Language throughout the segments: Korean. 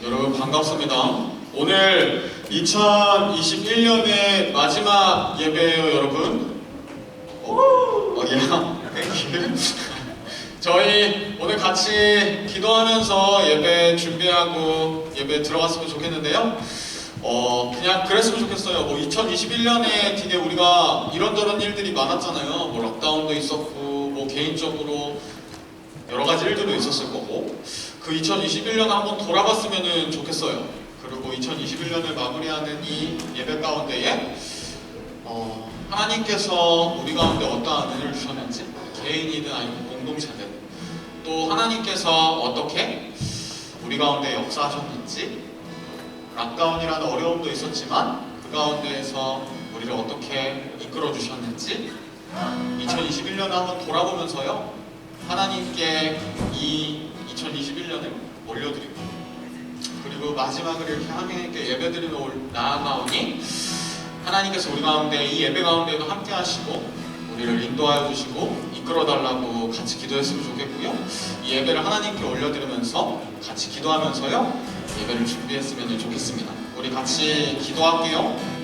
여러분 반갑습니다. 오늘 2021년의 마지막 예배예요, 여러분. 저희 오늘 같이 기도하면서 예배 준비하고 예배 들어갔으면 좋겠는데요. 그냥 그랬으면 좋겠어요. 2021년에 되게 우리가 이런저런 일들이 많았잖아요. 락다운도 있었고, 개인적으로 여러 가지 일들도 있었을 거고, 그 2021년 한번 돌아봤으면 좋겠어요. 그리고 2021년을 마무리하는 이 예배 가운데에 하나님께서 우리 가운데 어떠한 은혜를 주셨는지, 개인이든 아니면 공동체든, 또 하나님께서 어떻게 우리 가운데 역사하셨는지, 락다운이라는 어려움도 있었지만 그 가운데에서 우리를 어떻게 이끌어 주셨는지 2021년을 한번 돌아보면서요, 하나님께 이 2021년을 올려드리고, 그리고 마지막을 이렇게 하나님께 예배드리며 나아가오니 하나님께서 우리 가운데 이 예배 가운데도 함께 하시고 우리를 인도하여 주시고 이끌어 달라고 같이 기도했으면 좋겠고요. 이 예배를 하나님께 올려드리면서 같이 기도하면서요, 예배를 준비했으면 좋겠습니다. 우리 같이 기도할게요.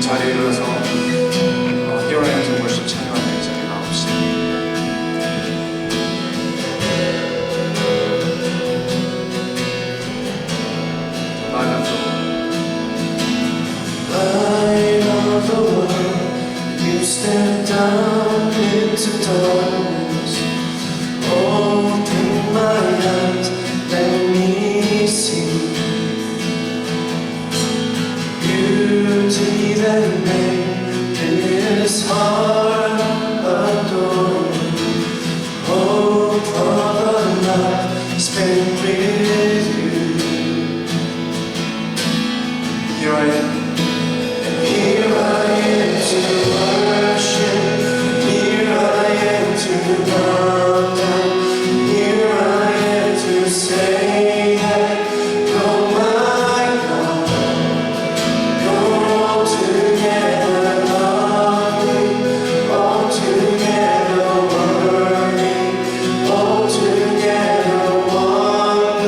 자리에 일어서 Here I am worship 찬양하는 자리에 나옵시다. Light of the world, you step down into darkness. Open my eyes, let me see beauty that made this heart adore. Hope of a life spent with you. Here I am. Here I am to worship, here I am to bow down, here I am to say that you're my God. You're altogether lovely, altogether worthy, altogether wonderful.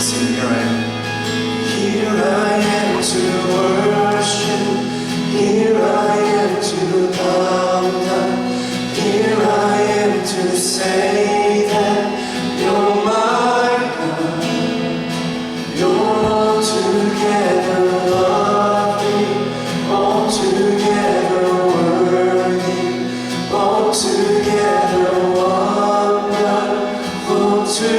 Sing Here I Am. Here I am to worship. Here I am to bow down. Here I am to say that you're my God. You're altogether lovely, altogether worthy, altogether wonderful to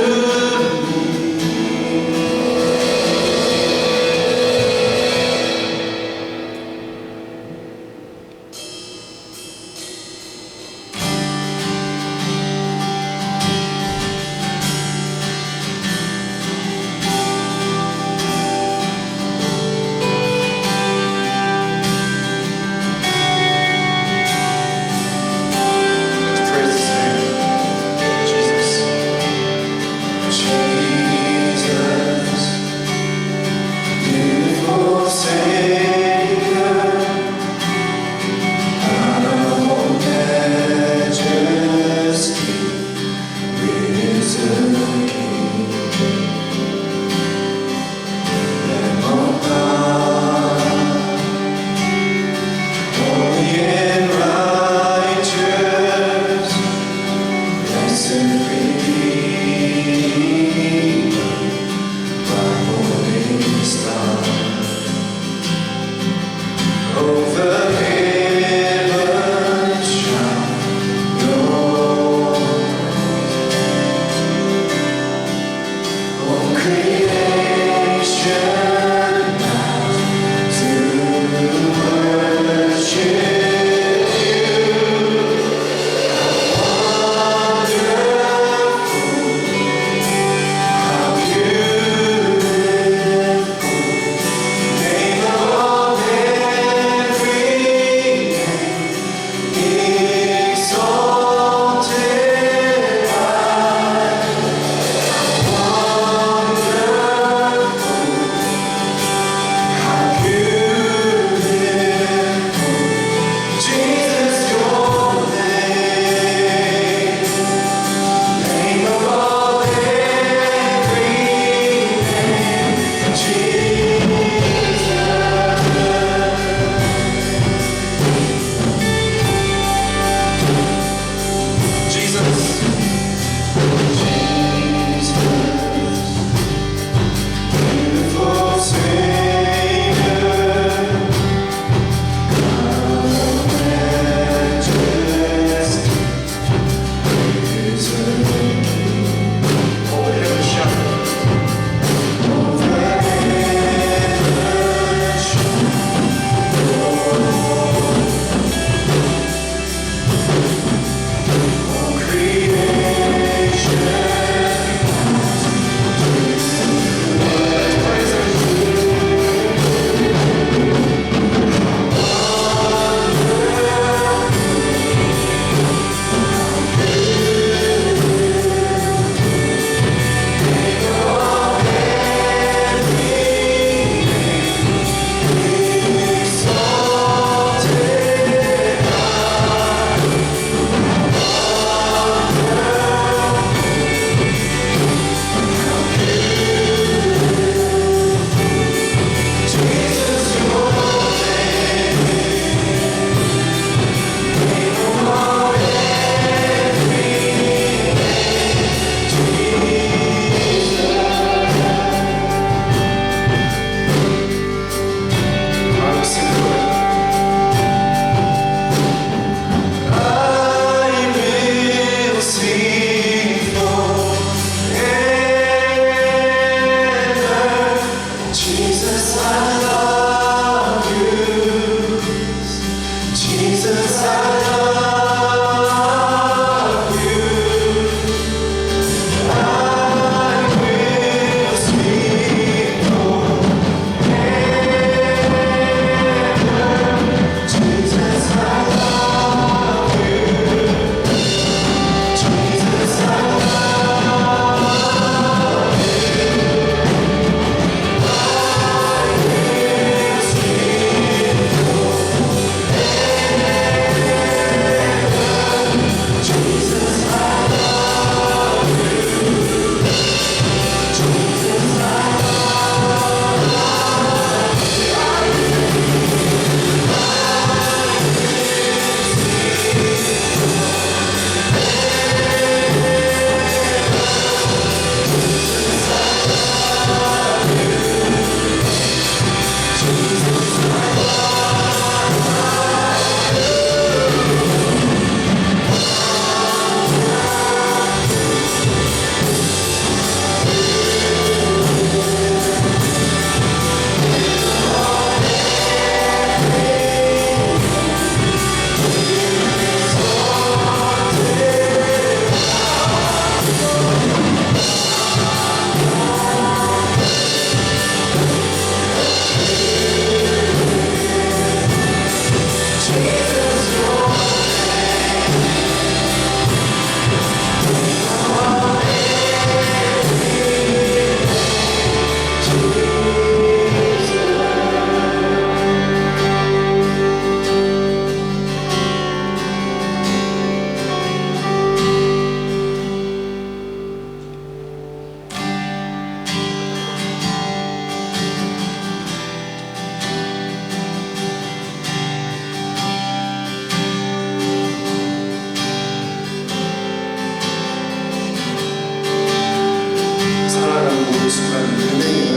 모든 순간 은혜임을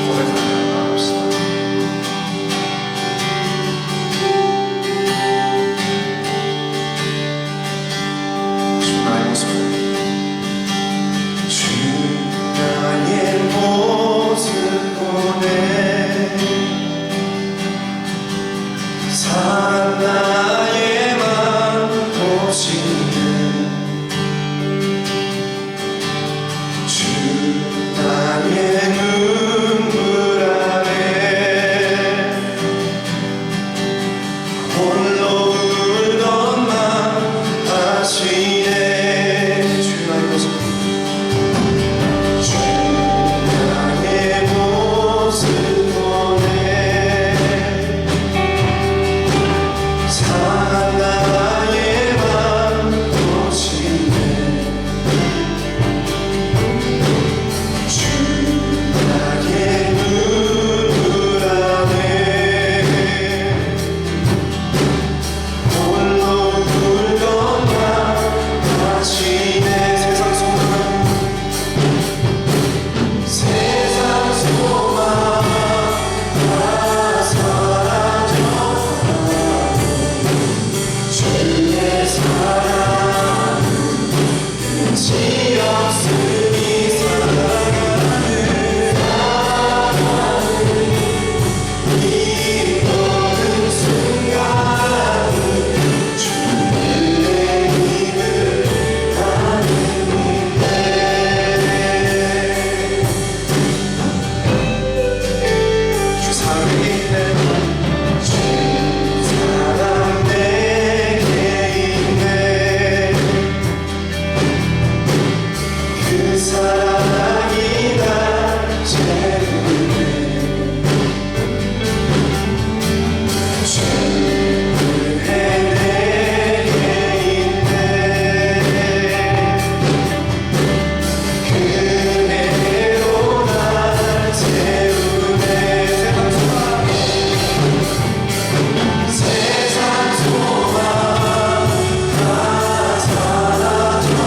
고백하며 나갑시다. 주 나의 모습, 주 나의 모습 보내 사랑 나의 맘 보시는 주 나의 눈물 아래 홀로 울던 맘 다시네 주 나의 모습 주 나의 모습 보내 사랑 나의 맘 보시네 주 나의 눈물 안에 홀로 울던 나 다시네 세상 소망 다 사라져 주의 사랑은 끝이 없으니 살아가는 이 모든 순간은 주의 힘을 나는 믿네 주 사랑이네 주 사랑 내게 있네 그 사랑이 날 채우네 주의 내게 있네 그대로 날 채우네 세상 소망 다 사라져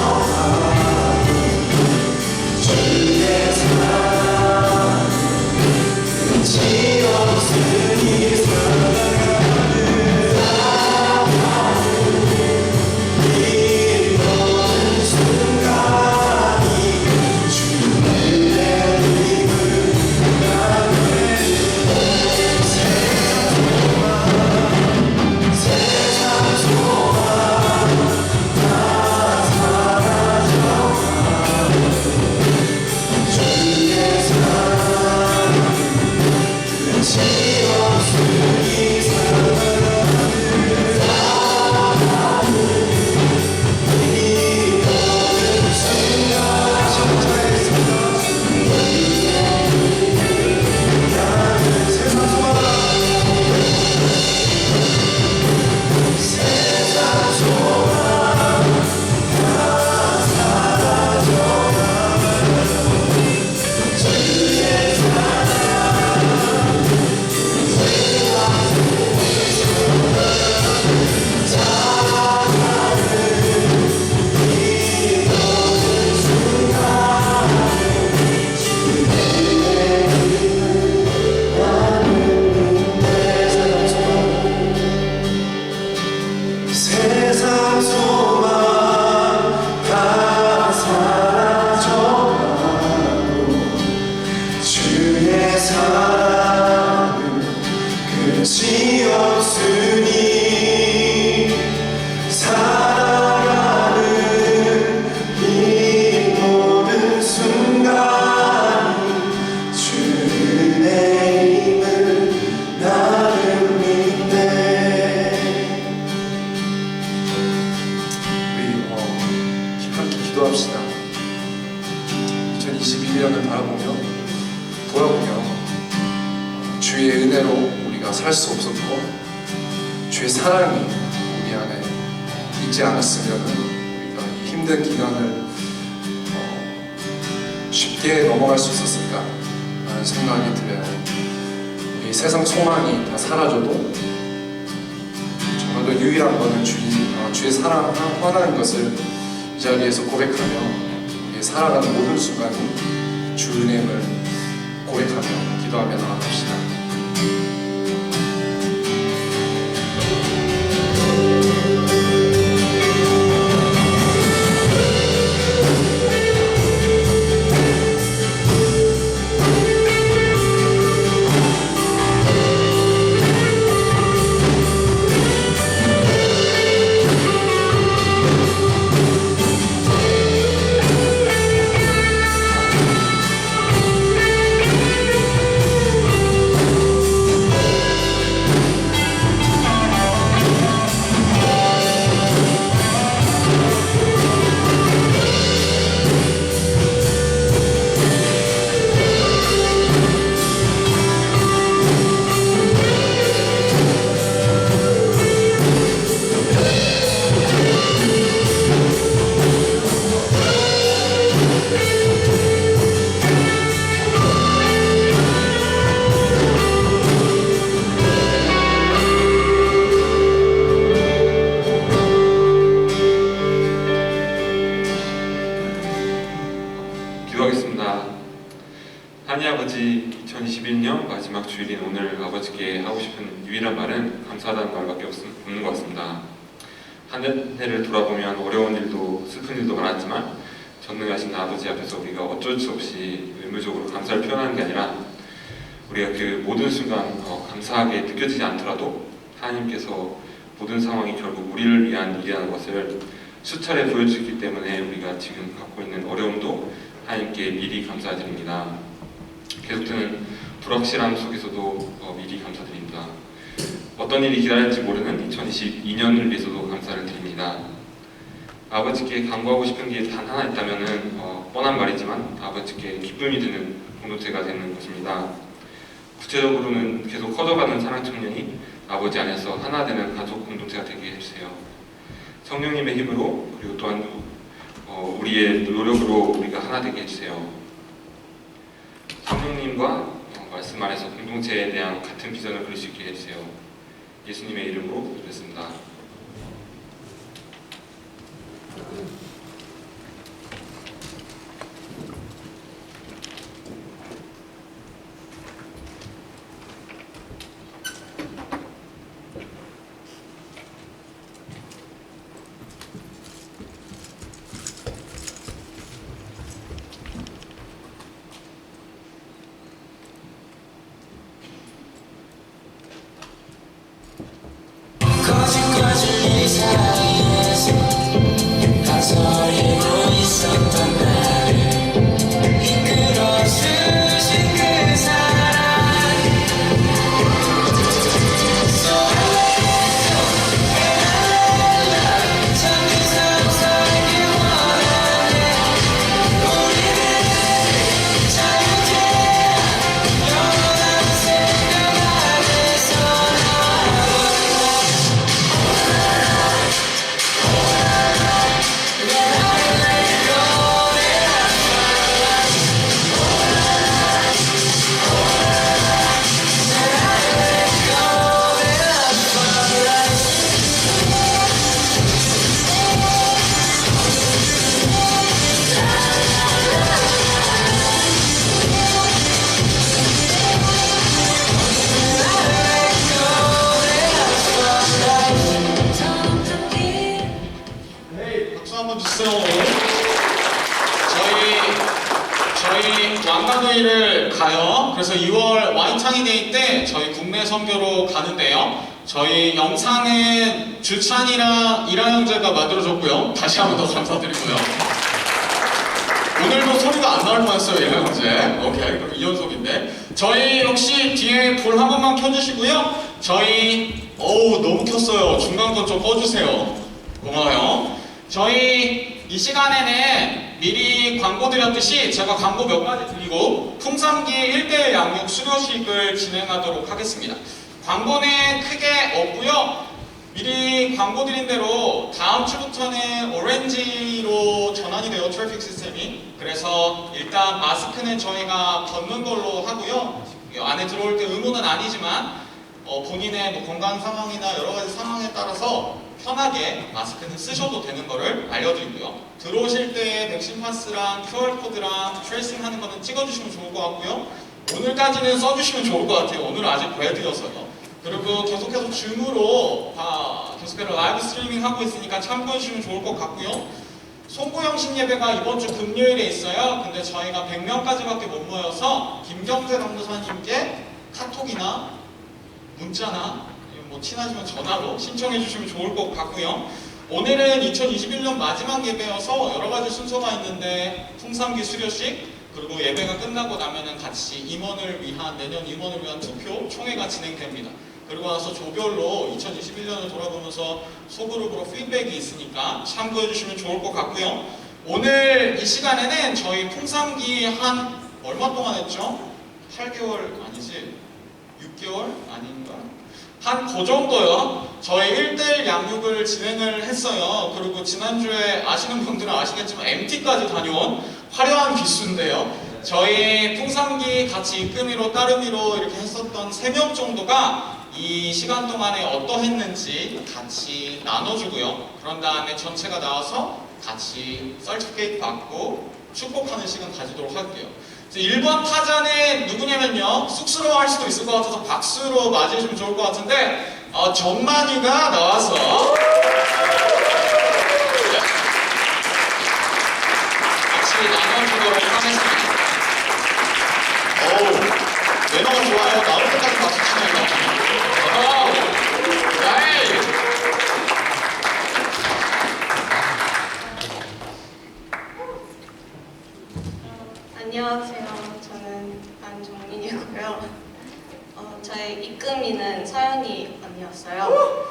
주의 사랑 끝이 없으니 이 모든 순간이 주의 힘을 나는 세상 소망 다 사라져 주의 사랑 끝이 없으니 살아가는 이 모든 순간 나는 세상 소망 세상 소망 다 사라져 주의 세상 소망 다 사라져가도 주의 사랑은 끝이 없으니 살아가는 이 모든 순간이 주의 힘을 나를 믿네 우리 함께 기도합시다. 2021년을 바라보며 돌아보며 주의 은혜로 우리가 살 수 없었고 주의 사랑이 우리 안에 있지 않았으면 우리가 이 힘든 기간을 쉽게 넘어갈 수 있었을까 라는 생각이 들어요. 이 세상 소망이 다 사라져도 정말로 유일한 것은 주의 사랑 하나인 것을 이 자리에서 고백하며 살아가는 모든 순간이 주님을 고백하며 기도하며 나아갑시다. 기도하겠습니다. 하나님 아버지, 2021년 마지막 주일인 오늘 아버지께 하고 싶은 유일한 말은 감사하다는 말밖에 없는 것 같습니다. 한 해를 돌아보면 어려운 일도 슬픈 일도 많았지만 전능하신 아버지 앞에서 우리가 어쩔 수 없이 의무적으로 감사를 표현하는 게 아니라 우리가 그 모든 순간 감사하게 느껴지지 않더라도 하나님께서 모든 상황이 결국 우리를 위한 일이라는 것을 수차례 보여주기 때문에 우리가 지금 갖고 있는 어려움도 하나님께 미리 감사드립니다. 계속되는 불확실함 속에서도 미리 감사드립니다. 어떤 일이 기다릴지 모르는 2022년을 위해서도 감사를 드립니다. 아버지께 간구하고 싶은 게 단 하나 있다면 뻔한 말이지만 아버지께 기쁨이 드는 공동체가 되는 것입니다. 구체적으로는 계속 커져가는 사랑 청년이 아버지 안에서 하나 되는 가족 공동체가 되게 해주세요. 성령님의 힘으로 그리고 또한 우리의 노력으로 우리가 하나 되게 해주세요. 성령님과 말씀 안에서 공동체에 대한 같은 비전을 그릴 수 있게 해주세요. 예수님의 이름으로 기도했습니다. 거짓거짓 이 사이에서 가서리고 있었던 나를 이끌어 주신 그 사랑 참 이상 살기 원하네 우리는 자유케 영원한 생각 안에서 네, 박수 한번 주세요. 저희 왕가누이를 가요. 그래서 2월 와인창이 데이 때 저희 국내 선교로 가는데요. 저희 영상은 주찬이랑 이라 형제가 만들어줬고요. 다시 한번 더 감사드리고요. 오늘도 소리가 안 나올 뻔했어요, 이라 형제. 오케이, 그럼 2연속인데. 저희 혹시 뒤에 불 한 번만 켜주시고요. 저희 너무 켰어요. 중간 건 좀 꺼주세요. 고마워요. 저희 이 시간에는 미리 광고 드렸듯이 제가 광고 몇 가지 드리고 풍산기 1대1 양육 수료식을 진행하도록 하겠습니다. 광고는 크게 없고요. 미리 광고 드린 대로 다음 주부터는 오렌지로 전환이 돼요, 트래픽 시스템이. 그래서 일단 마스크는 저희가 벗는 걸로 하고요. 안에 들어올 때 의무는 아니지만 본인의 건강 상황이나 여러 가지 상황에 따라서 편하게 마스크는 쓰셔도 되는 거를 알려드리고요. 들어오실 때 백신 파스랑 QR코드랑 트레이싱 하는 거는 찍어주시면 좋을 것 같고요. 오늘까지는 써주시면 좋을 것 같아요. 오늘은 아직 보여드려서요. 그리고 계속해서 줌으로 다 계속해서 라이브 스트리밍 하고 있으니까 참고해주시면 좋을 것 같고요. 송구 형식 예배가 이번 주 금요일에 있어요. 근데 저희가 100명까지밖에 못 모여서 김경재 강도사님께 카톡이나 문자나 뭐 친하시면 전화로 신청해 주시면 좋을 것 같고요. 오늘은 2021년 마지막 예배여서 여러 가지 순서가 있는데 풍산기 수료식 그리고 예배가 끝나고 나면은 같이 임원을 위한 내년 임원을 위한 투표 총회가 진행됩니다. 그리고 나서 조별로 2021년을 돌아보면서 소그룹으로 피드백이 있으니까 참고해 주시면 좋을 것 같고요. 오늘 이 시간에는 저희 풍산기 한 얼마 동안 했죠? 8개월 아니지? 6개월 아닌가? 한 그 정도요. 저희 1대1 양육을 진행을 했어요. 그리고 지난주에 아시는 분들은 아시겠지만 MT까지 다녀온 화려한 기수인데요. 저희 풍산기 같이 이끄미로 따르미로 이렇게 했었던 3명 정도가 이 시간 동안에 어떠했는지 같이 나눠주고요. 그런 다음에 전체가 나와서 같이 서티피케이트 받고 축복하는 시간 가지도록 할게요. 1번 타자는 누구냐면요. 쑥스러워할 수도 있을 것 같아서 박수로 맞이해주면 좋을 것 같은데 정만이가 나와서 같이 나눠주도록 하겠습니다. 어우, 매너가 좋아요. 나올 때까지 박수 치네요. 나이! 안녕하세요. 저는 안정민이고요. 저의 이끄미는 서연이 언니였어요.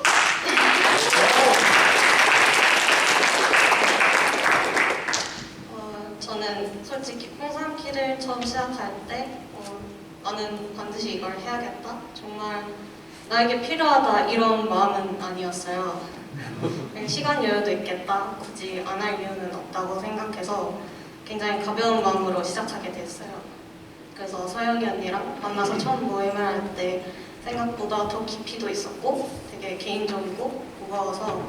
저는 솔직히 풍산키를 처음 시작할 때 나는 반드시 이걸 해야겠다. 정말 나에게 필요하다 이런 마음은 아니었어요. 그냥 시간 여유도 있겠다. 굳이 안 할 이유는 없다고 생각해서 굉장히 가벼운 마음으로 시작하게 됐어요. 그래서 서영이 언니랑 만나서 처음 모임을 할 때 생각보다 더 깊이도 있었고 되게 개인적이고 무거워서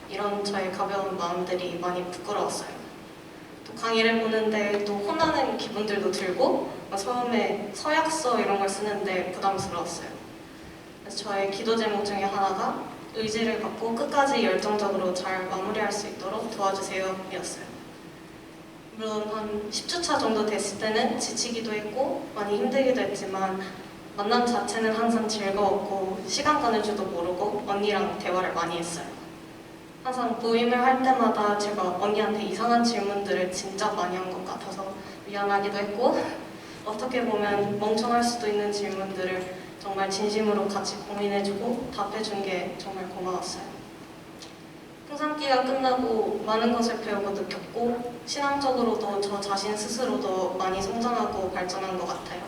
이런 저의 가벼운 마음들이 많이 부끄러웠어요. 또 강의를 보는데 또 혼나는 기분들도 들고 처음에 서약서 이런 걸 쓰는데 부담스러웠어요. 그래서 저의 기도 제목 중에 하나가 의지를 갖고 끝까지 열정적으로 잘 마무리할 수 있도록 도와주세요 이었어요. 물론 한 10주차 정도 됐을 때는 지치기도 했고 많이 힘들기도 했지만 만남 자체는 항상 즐거웠고 시간 가는 줄도 모르고 언니랑 대화를 많이 했어요. 항상 모임을 할 때마다 제가 언니한테 이상한 질문들을 진짜 많이 한 것 같아서 미안하기도 했고 어떻게 보면 멍청할 수도 있는 질문들을 정말 진심으로 같이 고민해주고 답해준 게 정말 고마웠어요. 풍산기가 끝나고 많은 것을 배우고 느꼈고 신앙적으로도 저 자신 스스로도 많이 성장하고 발전한 것 같아요.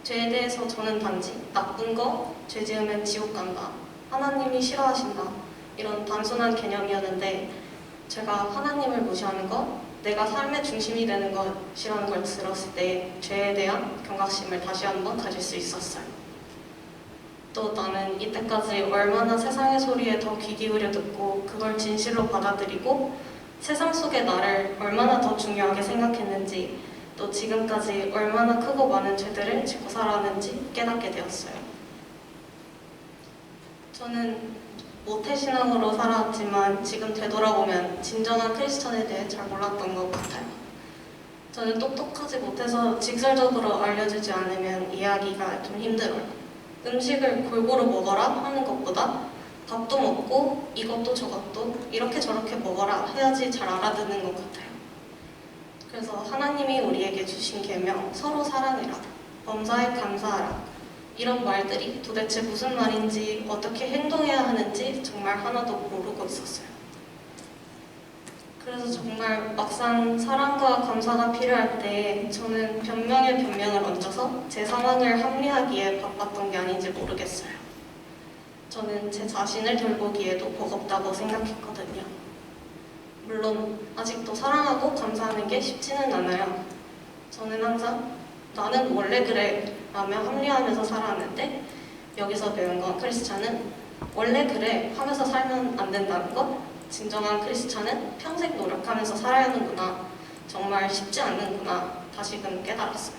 죄에 대해서 저는 단지 나쁜 거, 죄 지으면 지옥 간다, 하나님이 싫어하신다 이런 단순한 개념이었는데 제가 하나님을 무시하는 것, 내가 삶의 중심이 되는 것이라는 걸 들었을 때 죄에 대한 경각심을 다시 한번 가질 수 있었어요. 또 나는 이때까지 얼마나 세상의 소리에 더 귀 기울여 듣고 그걸 진실로 받아들이고 세상 속의 나를 얼마나 더 중요하게 생각했는지 또 지금까지 얼마나 크고 많은 죄들을 짓고 살았는지 깨닫게 되었어요. 저는 모태신앙으로 살아왔지만 지금 되돌아보면 진정한 크리스천에 대해 잘 몰랐던 것 같아요. 저는 똑똑하지 못해서 직설적으로 알려주지 않으면 이해하기가 좀 힘들어요. 음식을 골고루 먹어라 하는 것보다 밥도 먹고 이것도 저것도 이렇게 저렇게 먹어라 해야지 잘 알아듣는 것 같아요. 그래서 하나님이 우리에게 주신 계명 서로 사랑해라, 범사에 감사하라 이런 말들이 도대체 무슨 말인지 어떻게 행동해야 하는지 정말 하나도 모르고 있었어요. 그래서 정말 막상 사랑과 감사가 필요할 때 저는 변명에 변명을 얹어서 제 상황을 합리하기에 바빴던 게 아닌지 모르겠어요. 저는 제 자신을 돌보기에도 버겁다고 생각했거든요. 물론 아직도 사랑하고 감사하는 게 쉽지는 않아요. 저는 항상 나는 원래 그래 라며 합리화하면서 살아왔는데 여기서 배운 건 크리스찬은 원래 그래 하면서 살면 안 된다는 것, 진정한 크리스찬은 평생 노력하면서 살아야 하는구나, 정말 쉽지 않는구나 다시금 깨달았어요.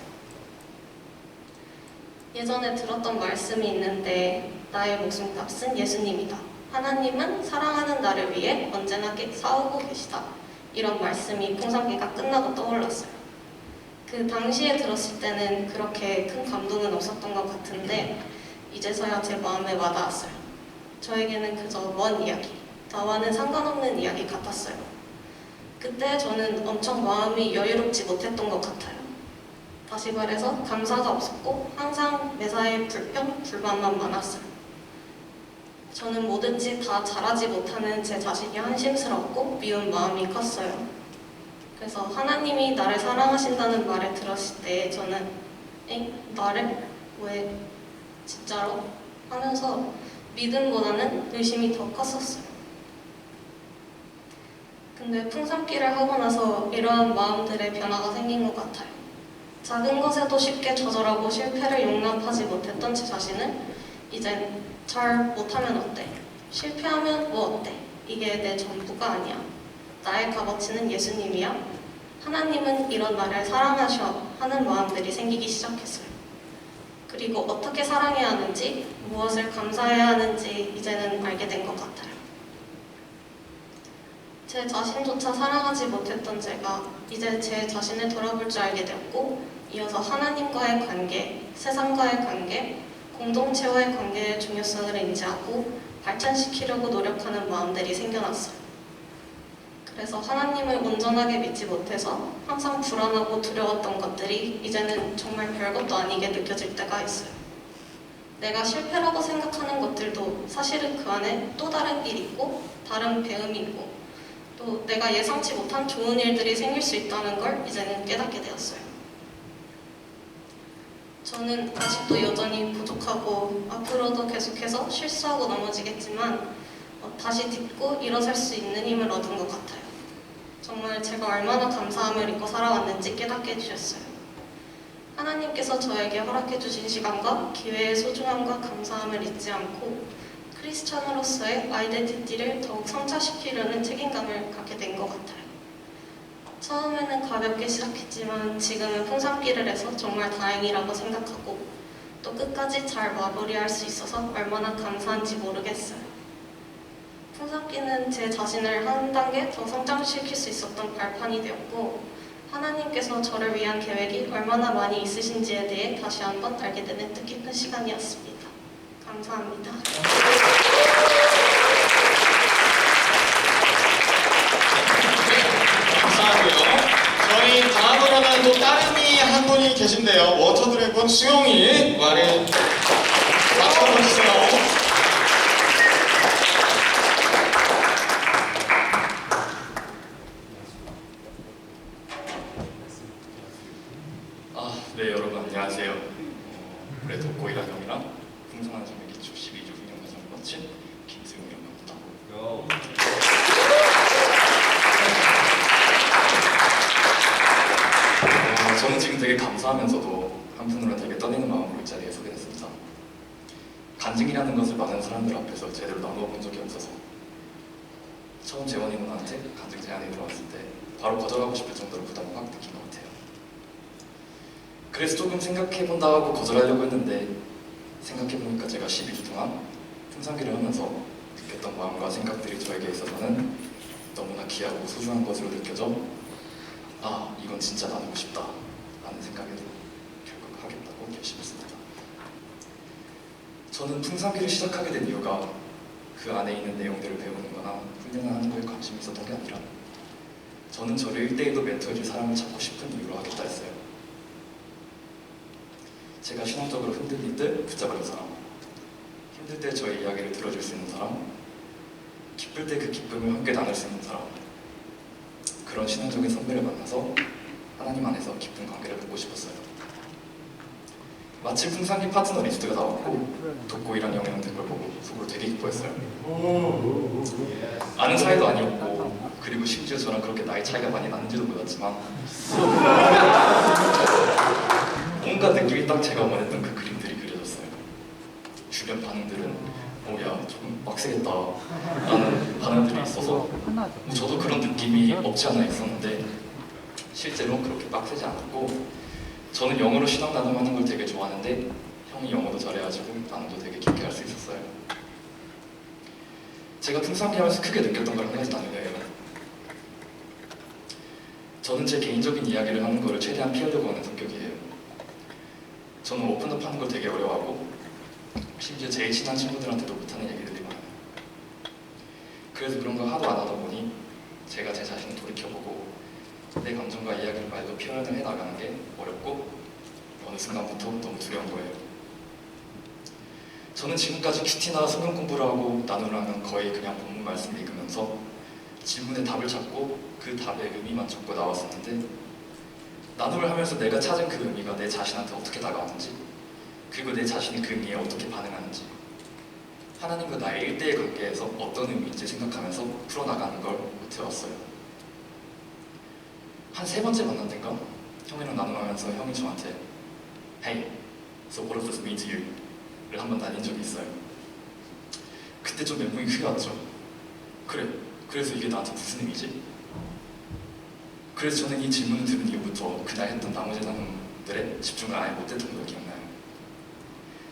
예전에 들었던 말씀이 있는데 나의 목숨값은 예수님이다. 하나님은 사랑하는 나를 위해 언제나 싸우고 계시다. 이런 말씀이 풍성기가 끝나고 떠올랐어요. 그 당시에 들었을 때는 그렇게 큰 감동은 없었던 것 같은데 이제서야 제 마음에 와닿았어요. 저에게는 그저 먼 이야기, 나와는 상관없는 이야기 같았어요. 그때 저는 엄청 마음이 여유롭지 못했던 것 같아요. 다시 말해서 감사가 없었고 항상 매사에 불평, 불만만 많았어요. 저는 뭐든지 다 잘하지 못하는 제 자신이 한심스럽고 미운 마음이 컸어요. 그래서 하나님이 나를 사랑하신다는 말을 들었을 때 저는 나를? 왜? 진짜로? 하면서 믿음보다는 의심이 더 컸었어요. 근데 풍삼기를 하고 나서 이러한 마음들의 변화가 생긴 것 같아요. 작은 것에도 쉽게 좌절하고 실패를 용납하지 못했던 제 자신을 이젠 잘 못하면 어때? 실패하면 뭐 어때? 이게 내 전부가 아니야. 나의 값어치는 예수님이야. 하나님은 이런 나를 사랑하셔 하는 마음들이 생기기 시작했어요. 그리고 어떻게 사랑해야 하는지, 무엇을 감사해야 하는지 이제는 알게 된 것 같아요. 제 자신조차 사랑하지 못했던 제가 이제 제 자신을 돌아볼 줄 알게 되었고, 이어서 하나님과의 관계, 세상과의 관계, 공동체와의 관계의 중요성을 인지하고 발전시키려고 노력하는 마음들이 생겨났어요. 그래서 하나님을 온전하게 믿지 못해서 항상 불안하고 두려웠던 것들이 이제는 정말 별것도 아니게 느껴질 때가 있어요. 내가 실패라고 생각하는 것들도 사실은 그 안에 또 다른 길이 있고 다른 배움이 있고 또 내가 예상치 못한 좋은 일들이 생길 수 있다는 걸 이제는 깨닫게 되었어요. 저는 아직도 여전히 부족하고 앞으로도 계속해서 실수하고 넘어지겠지만 다시 딛고 일어설 수 있는 힘을 얻은 것 같아요. 정말 제가 얼마나 감사함을 잊고 살아왔는지 깨닫게 해주셨어요. 하나님께서 저에게 허락해 주신 시간과 기회의 소중함과 감사함을 잊지 않고 크리스찬으로서의 아이덴티티를 더욱 성찰시키려는 책임감을 갖게 된 것 같아요. 처음에는 가볍게 시작했지만 지금은 풍성기를 해서 정말 다행이라고 생각하고 또 끝까지 잘 마무리할 수 있어서 얼마나 감사한지 모르겠어요. 풍성기는 제 자신을 한 단계 더 성장시킬 수 있었던 발판이 되었고 하나님께서 저를 위한 계획이 얼마나 많이 있으신지에 대해 다시 한번 알게 되는 뜻깊은 시간이었습니다. 감사합니다. 감사하고요. 저희 다음으로는 또 따님이 한 분이 계신데요. 워터드래곤 수영이 말에 박수 한번 주세요. 네, 여러분 안녕하세요. 올해 돋보이란 형이랑 풍성한 삶의 기초 12주 훈련 과정을 마친 김승우라고 합니다. 저는 지금 되게 감사하면서도 한편으로는 되게 떨리는 마음으로 이 자리에 서게 됐습니다. 간증이라는 것을 많은 사람들 앞에서 제대로 나눠본 적이 없어서 처음 재원이 누나한테 간증 제안이 들어왔을 때 바로 거절하고 싶을 정도로 부담을 확 느낀 것 같아요. 그래서 조금 생각해본다 하고 거절하려고 했는데 생각해보니까 제가 12주 동안 풍산기를 하면서 느꼈던 마음과 생각들이 저에게 있어서는 너무나 귀하고 소중한 것으로 느껴져 이건 진짜 나누고 싶다 라는 생각에도 결국 하겠다고 결심했습니다. 저는 풍산기를 시작하게 된 이유가 그 안에 있는 내용들을 배우는 거나 훈련을 하는 거에 관심이 있었던 게 아니라 저는 저를 1대1로 멘토해줄 사람을 찾고 싶은 이유로 하겠다 했어요. 제가 신앙적으로 흔들릴 때 붙잡아줄 사람, 힘들 때 저의 이야기를 들어줄 수 있는 사람, 기쁠 때 그 기쁨을 함께 나눌 수 있는 사람, 그런 신앙적인 선배를 만나서 하나님 안에서 깊은 관계를 맺고 싶었어요. 마침 풍산기 파트너 리스트가 나왔고 돋보이란 영향을 된 걸 보고 속으로 되게 기뻐했어요. 아는 사이도 아니었고 그리고 심지어 저랑 그렇게 나이 차이가 많이 나는지도 몰랐지만 온갖 느낌이 딱 제가 원했던 그 그림들이 그려졌어요. 주변 반응들은 야 조금 빡세겠다라는 반응들이 있어서 뭐 저도 그런 느낌이 없지 않아 있었는데 실제로 그렇게 빡세지 않았고 저는 영어로 신앙 나눔하는 걸 되게 좋아하는데 형이 영어도 잘해가지고 나눔도 되게 깊게 할 수 있었어요. 제가 풍산기 하면서 크게 느꼈던 걸 한 가지 나누려해요. 저는 제 개인적인 이야기를 하는 거를 최대한 피하려고 하는 성격이에요. 저는 오픈업 하는 걸 되게 어려워하고 심지어 제일 친한 친구들한테도 못하는 얘기들이 많아요. 그래서 그런 거 하도 안 하다 보니 제가 제 자신을 돌이켜보고 내 감정과 이야기를 말로 표현을 해나가는 게 어렵고 어느 순간부터 너무 두려운 거예요. 저는 지금까지 큐티나 성경 공부를 하고 나누를 하면 거의 그냥 본문 말씀을 읽으면서 질문에 답을 찾고 그 답의 의미만 적고 나왔었는데 나눔을 하면서 내가 찾은 그 의미가 내 자신한테 어떻게 다가오는지 그리고 내 자신이 그 의미에 어떻게 반응하는지 하나님과 나의 1대1 관계에서 어떤 의미인지 생각하면서 풀어나가는 걸 못해왔어요. 한 3번째 만난 데인가? 형이랑 나눔하면서 형이 저한테 Hey, so what does this mean to you? 를 한번 날린 적이 있어요. 그때 좀 멘붕이 크게 왔죠. 그래, 그래서 이게 나한테 무슨 의미지? 그래서 저는 이 질문을 들은 이후부터 그날 했던 나머지 나눔들에 집중을 아예 못했던 걸 기억나요.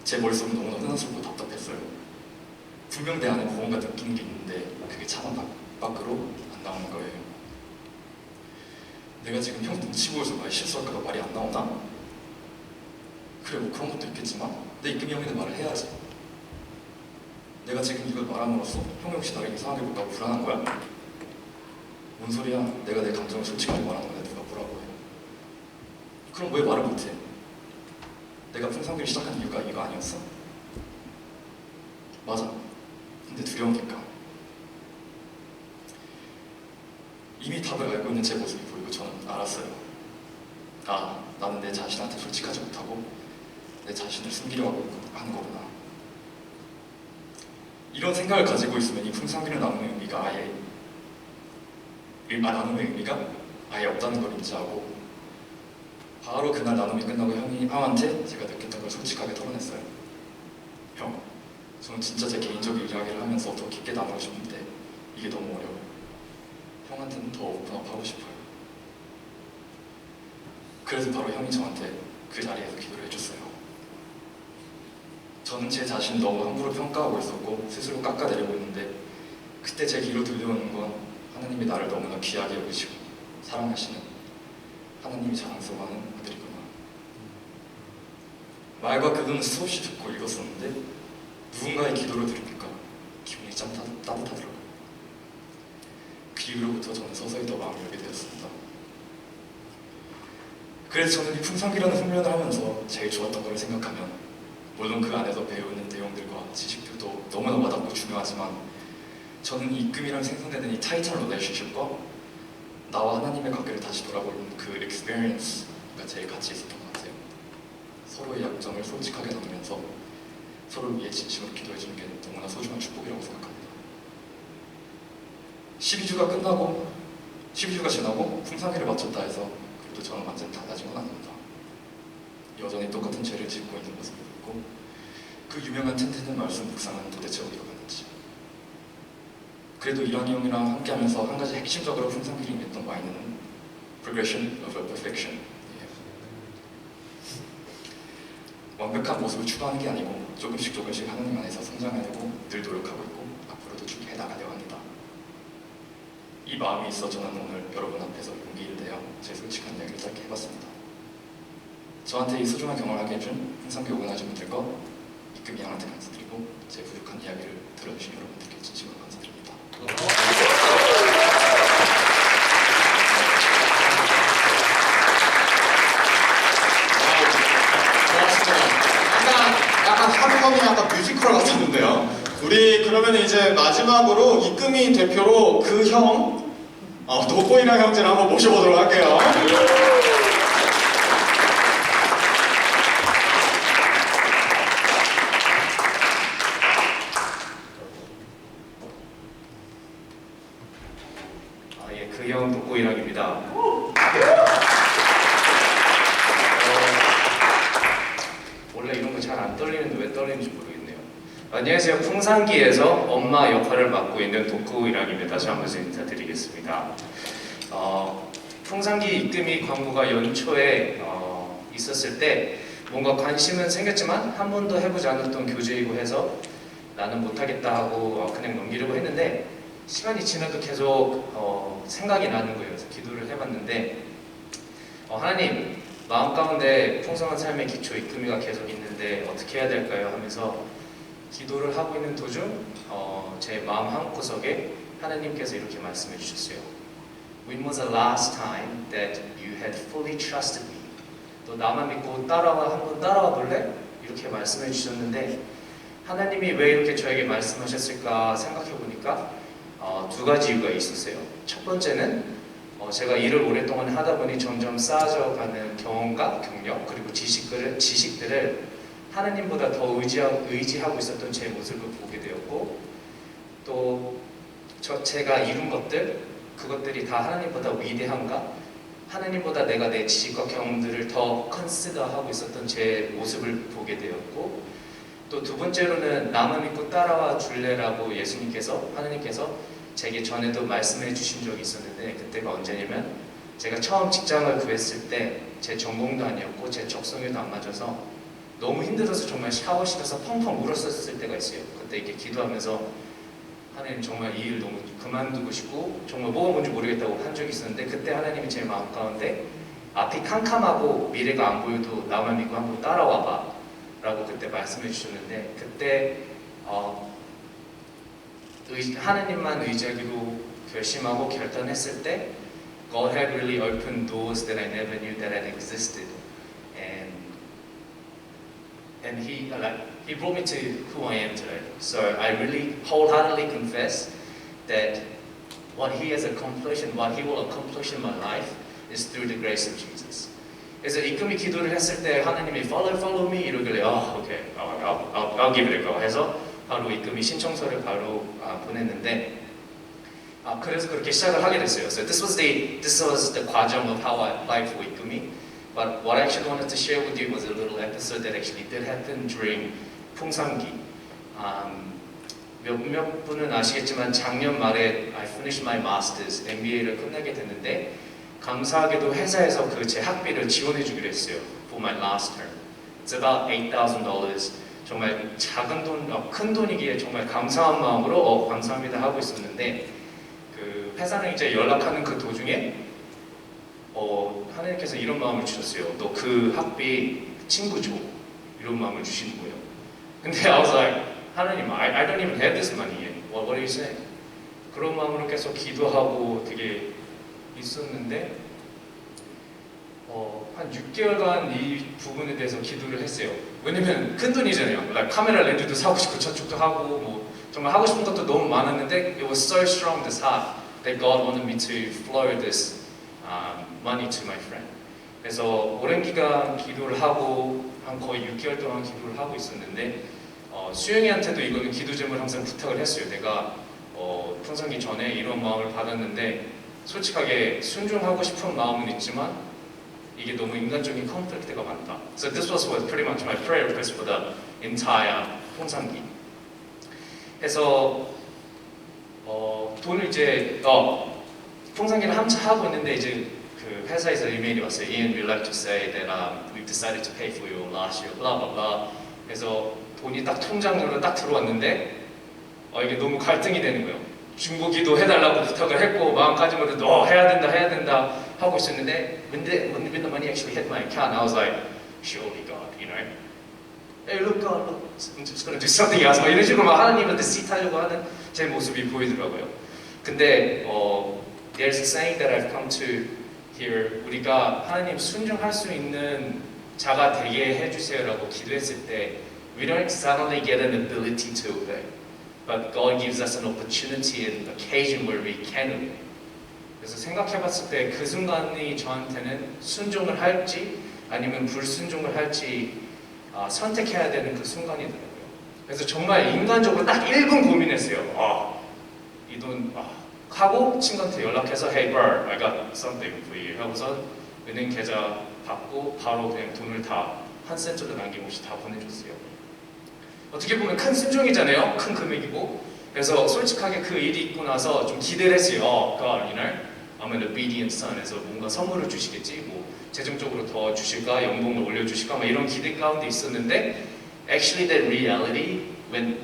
제 머릿속은 너무나 혼란스럽고 답답했어요. 분명 내 안에 무언가 느끼는 게 있는데 그게 차마 밖으로 안 나오는 거예요. 내가 지금 형 눈치 보여서 말 실수할까봐 말이 안 나오나? 그래 뭐 그런 것도 있겠지만 내 이금이 형에게 말을 해야지. 내가 지금 이걸 말함으로써 형 혹시 나를 이상하게 볼까 불안한 거야? 뭔 소리야? 내가 내 감정을 솔직하게 말하는 건데 누가 뭐라고 해? 그럼 왜 말을 못해? 내가 풍산기를 시작한 이유가 이거 아니었어? 맞아. 근데 두려우니까. 이미 답을 알고 있는 제 모습이 보이고 저는 알았어요. 아, 나는 내 자신한테 솔직하지 못하고 내 자신을 숨기려고 하는 거구나. 이런 생각을 가지고 있으면 이 풍산기를 나누는 의미가 나눔의 의미가 아예 없다는 걸 인지하고 바로 그날 나눔이 끝나고 형한테 제가 느꼈던 걸 솔직하게 털어냈어요. 형, 저는 진짜 제 개인적인 이야기를 하면서 더 깊게 나누고 싶은데 이게 너무 어려워요. 형한테는 더 오픈업 하고 싶어요. 그래서 바로 형이 저한테 그 자리에서 기도를 해줬어요. 저는 제 자신을 너무 함부로 평가하고 있었고 스스로 깎아내리고 있는데 그때 제 귀로 들려오는 건 하나님이 나를 너무나 귀하게 여기시고 사랑하시는 하나님이 자랑스러워하는 아들이구나. 말과 그금은 수없이 듣고 읽었었는데 누군가의 기도를 들으니까 기분이 참 따뜻하더라고요. 그 이후로부터 저는 서서히 더 마음을 열게 되었습니다. 그래서 저는 이 풍산기라는 훈련을 하면서 제일 좋았던 걸 생각하면 물론 그 안에서 배우는 내용들과 지식들도 너무나 와닿고 중요하지만 저는 이 입금이랑 생성되는 이 타이틀 릴레이션십과 나와 하나님의 관계를 다시 돌아보는 그 experience가 제일 가치 있었던 것 같아요. 서로의 약점을 솔직하게 나누면서 서로를 위해 진심으로 기도해주는 게 너무나 소중한 축복이라고 생각합니다. 12주가 지나고 풍산기를 마쳤다 해서 그래도 저는 완전 달라진 건 아닙니다. 여전히 똑같은 죄를 짓고 있는 모습을 보고 그 유명한 튼튼한 말씀 묵상은 도대체 어디가 갔는지. 그래도 이랑이 형이랑 함께하면서 한 가지 핵심적으로 풍산기를 임했던 마인드는 Progression of Perfection. 완벽한 모습을 추구하는 게 아니고 조금씩 하나님 안에서 성장하려고 늘 노력하고 있고 앞으로도 쭉 해나가려고 합니다. 이 마음이 있어 저는 오늘 여러분 앞에서 용기를 내어 제 솔직한 이야기를 짧게 해봤습니다. 저한테 이 소중한 경험을 하게 해준 풍산기 오근하신 분들과 입금 양한테 감사드리고 제 부족한 이야기를 들어주신 여러분들께 진심으로 감사드립니다. 약간 하루범이 약간 뮤지컬 같았는데요. 우리 그러면 이제 마지막으로 이금희 대표로 그 형, 돋보이랑 형제를 한번 모셔보도록 할게요. 예, 그 형 돋보이랑입니다. 원래 이런 거 잘 안 떨리는데 왜 떨리는지 모르겠네요. 안녕하세요. 풍산기에서 엄마 역할을 맡고 있는 독구이랑입니다. 다시 한번 인사드리겠습니다. 풍산기 입금이 광고가 연초에 있었을 때 뭔가 관심은 생겼지만 한 번도 해보지 않았던 교재이고 해서 나는 못하겠다 하고 그냥 넘기려고 했는데 시간이 지나도 계속 생각이 나는 거예요. 그래서 기도를 해봤는데 하나님, 마음 가운데 풍성한 삶의 기초 입금이가 계속 있는데 어떻게 해야 될까요? 하면서 기도를 하고 있는 도중 제 마음 한구석에 하나님께서 이렇게 말씀해 주셨어요. When was the last time that you had fully trusted me? 너 나만 믿고 한번 따라와 볼래? 이렇게 말씀해 주셨는데 하나님이 왜 이렇게 저에게 말씀하셨을까 생각해 보니까 두 가지 이유가 있었어요. 첫 번째는 제가 일을 오랫동안 하다 보니 점점 쌓아져가는 경험과 경력 그리고 지식들을 하나님보다 더 의지하고 있었던 제 모습을 보게 되었고 또 제가 이룬 것들 그것들이 다 하나님보다 위대한가 하나님보다 내가 내 지식과 경험들을 더 컨시더하고 있었던 제 모습을 보게 되었고 또 두 번째로는 나만 믿고 따라와 줄래라고 하나님께서 제게 전에도 말씀해 주신 적이 있었는데 그때가 언제냐면 제가 처음 직장을 구했을 때 제 전공도 아니었고 제 적성에도 안 맞아서 너무 힘들어서 정말 샤워실에서 펑펑 울었었을 때가 있어요. 그때 이렇게 기도하면서 하나님 정말 이 일 너무 그만두고 싶고 정말 뭐가 뭔지 모르겠다고 한 적이 있었는데 그때 하나님이 제 마음 가운데 앞이 캄캄하고 미래가 안 보여도 나만 믿고 한번 따라와봐 라고 그때 말씀해 주셨는데 그때 하나님만 의지하기로 결심하고 결단했을 때 God had really opened doors that I never knew that had existed and He brought me to who I am today. So I really wholeheartedly confess that what He has accomplished and what He will accomplish in my life is through the grace of Jesus. 그래서 입금이 기도를 했을 때 하나님이 follow me 이러길래 okay, I'll give it a go 해서 바로 입금이 신청서를 바로 보냈는데 그래서 그렇게 시작을 하게 됐어요. So this was the 과정 of how I applied for 입금이. But what I actually wanted to share with you was a little episode that actually did happen during 풍산기. 몇몇 분은 아시겠지만 작년 말에 I finished my masters, MBA를 끝내게 됐는데 감사하게도 회사에서 제 학비를 지원해 주기로 했어요. For my last term. It's about $8,000. 정말 작은 돈, 큰 돈이기에 정말 감사한 마음으로 감사합니다 하고 있었는데 회사는 이제 연락하는 그 도중에 하나님께서 이런 마음을 주셨어요. 너 그 학비 친구 줘. 이런 마음을 주시는 거예요. 근데 I was like, 하나님, I don't even have this money yet. What are you saying? 그런 마음으로 계속 기도하고 되게 있었는데 한 6개월간 이 부분에 대해서 기도를 했어요. 왜냐면 큰 돈이잖아요. 카메라 렌즈도 사고 싶고 저축도 하고 뭐 정말 하고 싶은 것도 너무 많았는데 it was so strong this heart that God wanted me to flow this money to my friend. 그래서 오랜 기간 기도를 하고 한 거의 6개월 동안 기도를 하고 있었는데 수영이한테도 이거는 기도 제목을 항상 부탁을 했어요. 내가 풍성기 전에 이런 마음을 받았는데 솔직하게 순종하고 싶은 마음은 있지만 이게 너무 인간적인 컨플릭트가 많다. So this was pretty much my prayer request for the entire 풍성기. 해서 돈을 이제 풍성기를 한참 하고 있는데 이제 그 회사에서 이메일이 왔어요. Ian, we'd like to say that we've decided to pay for you last year. blah blah blah. 그래서 돈이 딱 통장으로 딱 들어왔는데 이게 너무 갈등이 되는 거예요. 중보기도 해달라고 부탁을 했고 마음까지는 해야 된다 하고 있었는데 when the money actually hit my account, I was like, surely God, you know, hey look God, look, I'm just gonna do something else. 막 이런 식으로 막 하나님한테 씨타려고 하는 제 모습이 보이더라고요. 근데 there's a saying that I've come to hear. 우리가 하나님 순종할 수 있는 자가 되게 해주세요라고 기도했을 때 we don't suddenly get an ability to obey. But God gives us an opportunity and occasion where we can obey. 그래서 생각해봤을 때 그 순간이 저한테는 순종을 할지 아니면 불순종을 할지 선택해야 되는 그 순간이더라고요. 그래서 정말 인간적으로 딱 1분 고민했어요. 이 돈 하고 친구한테 연락해서 Hey bro, I got something for you 하고서 은행 계좌 받고 바로 그냥 돈을 다 한 센트도 남김없이 다 보내줬어요. 어떻게 보면 큰 순종이잖아요. 큰 금액이고. 그래서 솔직하게 그 일이 있고 나서 좀 기대를 했어요. God, you know, I'm an obedient son. 그래서 뭔가 선물을 주시겠지, 뭐 재정적으로 더 주실까, 연봉을 올려주실까, 막 이런 기대 가운데 있었는데, actually that reality went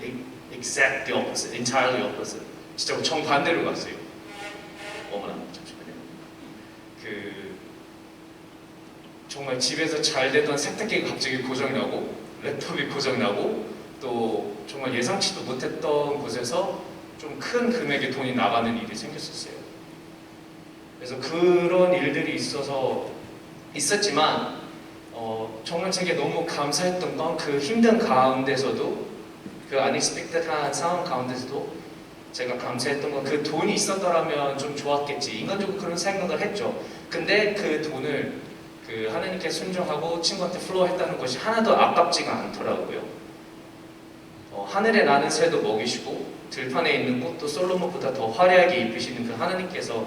exactly opposite, entirely opposite. 진짜 정반대로 갔어요. 어머나, 잠시만요. 정말 집에서 잘 되던 세탁기가 갑자기 고장이 나고, 랩톱이 고장이 나고, 또 정말 예상치도 못했던 곳에서 좀 큰 금액의 돈이 나가는 일이 생겼었어요. 그래서 그런 일들이 있었지만 정말 제게 너무 감사했던 건 그 힘든 가운데서도, 그 unexpected한 상황 가운데서도 제가 감사했던 건 그 돈이 있었더라면 좀 좋았겠지, 인간적으로 그런 생각을 했죠. 근데 그 돈을 그 하나님께 순종하고 친구한테 플로우했다는 것이 하나도 아깝지가 않더라고요. 하늘에 나는 새도 먹이시고 들판에 있는 꽃도 솔로몬보다 더 화려하게 입히시는 그 하나님께서,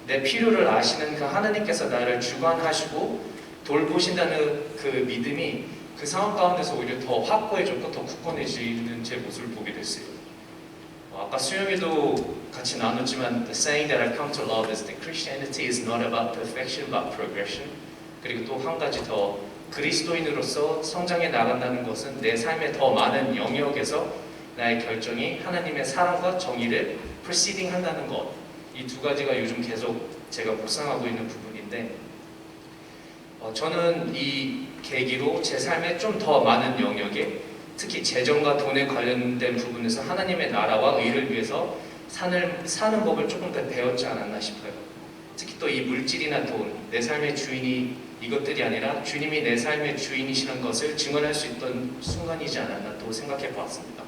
내 필요를 아시는 그 하나님께서 나를 주관하시고 돌보신다는 그 믿음이 그 상황 가운데서 오히려 더 확고해졌고 더 굳건해지는 제 모습을 보게 됐어요. 아까 수영이도 같이 나눴지만 The saying that I've come to love is that Christianity is not about perfection but progression. 그리고 또 한 가지 더, 그리스도인으로서 성장해 나간다는 것은 내 삶의 더 많은 영역에서 나의 결정이 하나님의 사랑과 정의를 프리시딩 한다는 것, 이 두 가지가 요즘 계속 제가 묵상하고 있는 부분인데, 저는 이 계기로 제 삶의 좀 더 많은 영역에, 특히 재정과 돈에 관련된 부분에서 하나님의 나라와 의를 위해서 사는 법을 조금 더 배웠지 않았나 싶어요. 특히 또 이 물질이나 돈, 내 삶의 주인이 이것들이 아니라 주님이 내 삶의 주인이시는 것을 증언할 수 있던 순간이지 않았나 또 생각해 보았습니다.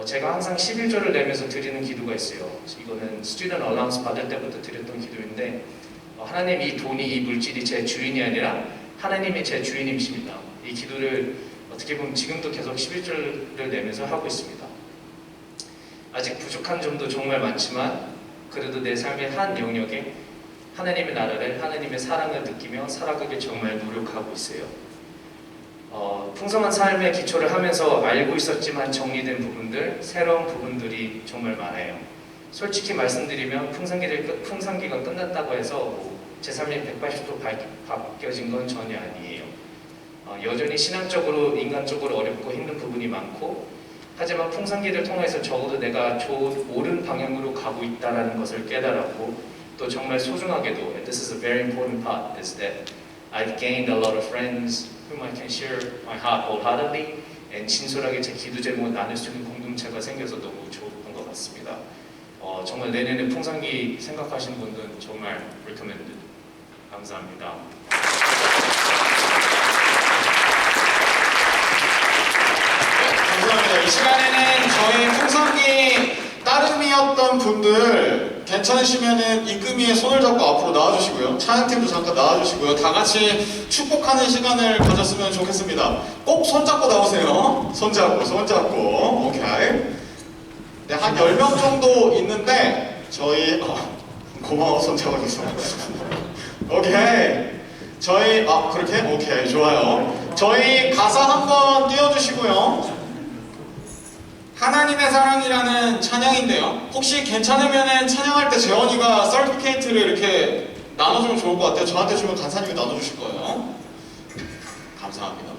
제가 항상 11조를 내면서 드리는 기도가 있어요. 이거는 스튜던트 얼라운스 받을 때부터 드렸던 기도인데, 하나님, 이 돈이, 이 물질이 제 주인이 아니라 하나님이 제 주인이십니다. 이 기도를 어떻게 보면 지금도 계속 11조를 내면서 하고 있습니다. 아직 부족한 점도 정말 많지만 그래도 내 삶의 한 영역에 하나님의 나라를, 하나님의 사랑을 느끼며 살아가길 정말 노력하고 있어요. 풍성한 삶의 기초를 하면서 알고 있었지만 정리된 부분들, 새로운 부분들이 정말 많아요. 솔직히 말씀드리면 풍성기가 끝났다고 해서 제 삶이 180도 바뀌어진 건 전혀 아니에요. 여전히 신앙적으로, 인간적으로 어렵고 힘든 부분이 많고, 하지만 풍성기를 통해서 적어도 내가 옳은 방향으로 가고 있다는 것을 깨달았고, 또 정말 소중하게도, this is a very important part, is that I've gained a lot of friends whom I can share my heart wholeheartedly, and 진솔하게 제 기도 제목을 나눌 수 있는 공동체가 생겨서 너무 좋았던 것 같습니다. 정말 내년에 풍성기 생각하시는 분들은 정말 recommended. 감사합니다. 감사합니다. 이 시간에는 저희 풍성기 따름이었던 분들 괜찮으시면은 이금희의 손을 잡고 앞으로 나와주시고요. 찬양팀도 잠깐 나와주시고요. 다 같이 축복하는 시간을 가졌으면 좋겠습니다. 꼭 손잡고 나오세요. 손잡고. 오케이. 네, 한 10명 정도 있는데 저희 고마워, 손잡아줘서. 오케이. 저희 그렇게? 오케이, 좋아요. 저희 가사 한번 띄워주시고요. 하나님의 사랑이라는 찬양인데요. 혹시 괜찮으면 찬양할 때 재원이가 서티피케이트를 이렇게 나눠주면 좋을 것 같아요. 저한테 주면 간사님이 나눠주실 거예요. 감사합니다.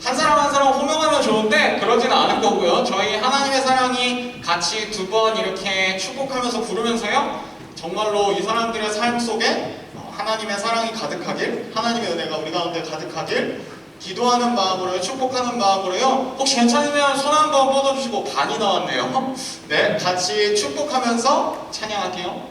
한 사람 한 사람 호명하면 좋은데 그러지는 않을 거고요. 저희 하나님의 사랑이 같이 두 번 이렇게 축복하면서 부르면서요, 정말로 이 사람들의 삶 속에 하나님의 사랑이 가득하길, 하나님의 은혜가 우리 가운데 가득하길 기도하는 마음으로요, 축복하는 마음으로요. 혹시 괜찮으면 손 한번 뻗어주시고, 반이 나왔네요. 네, 같이 축복하면서 찬양할게요.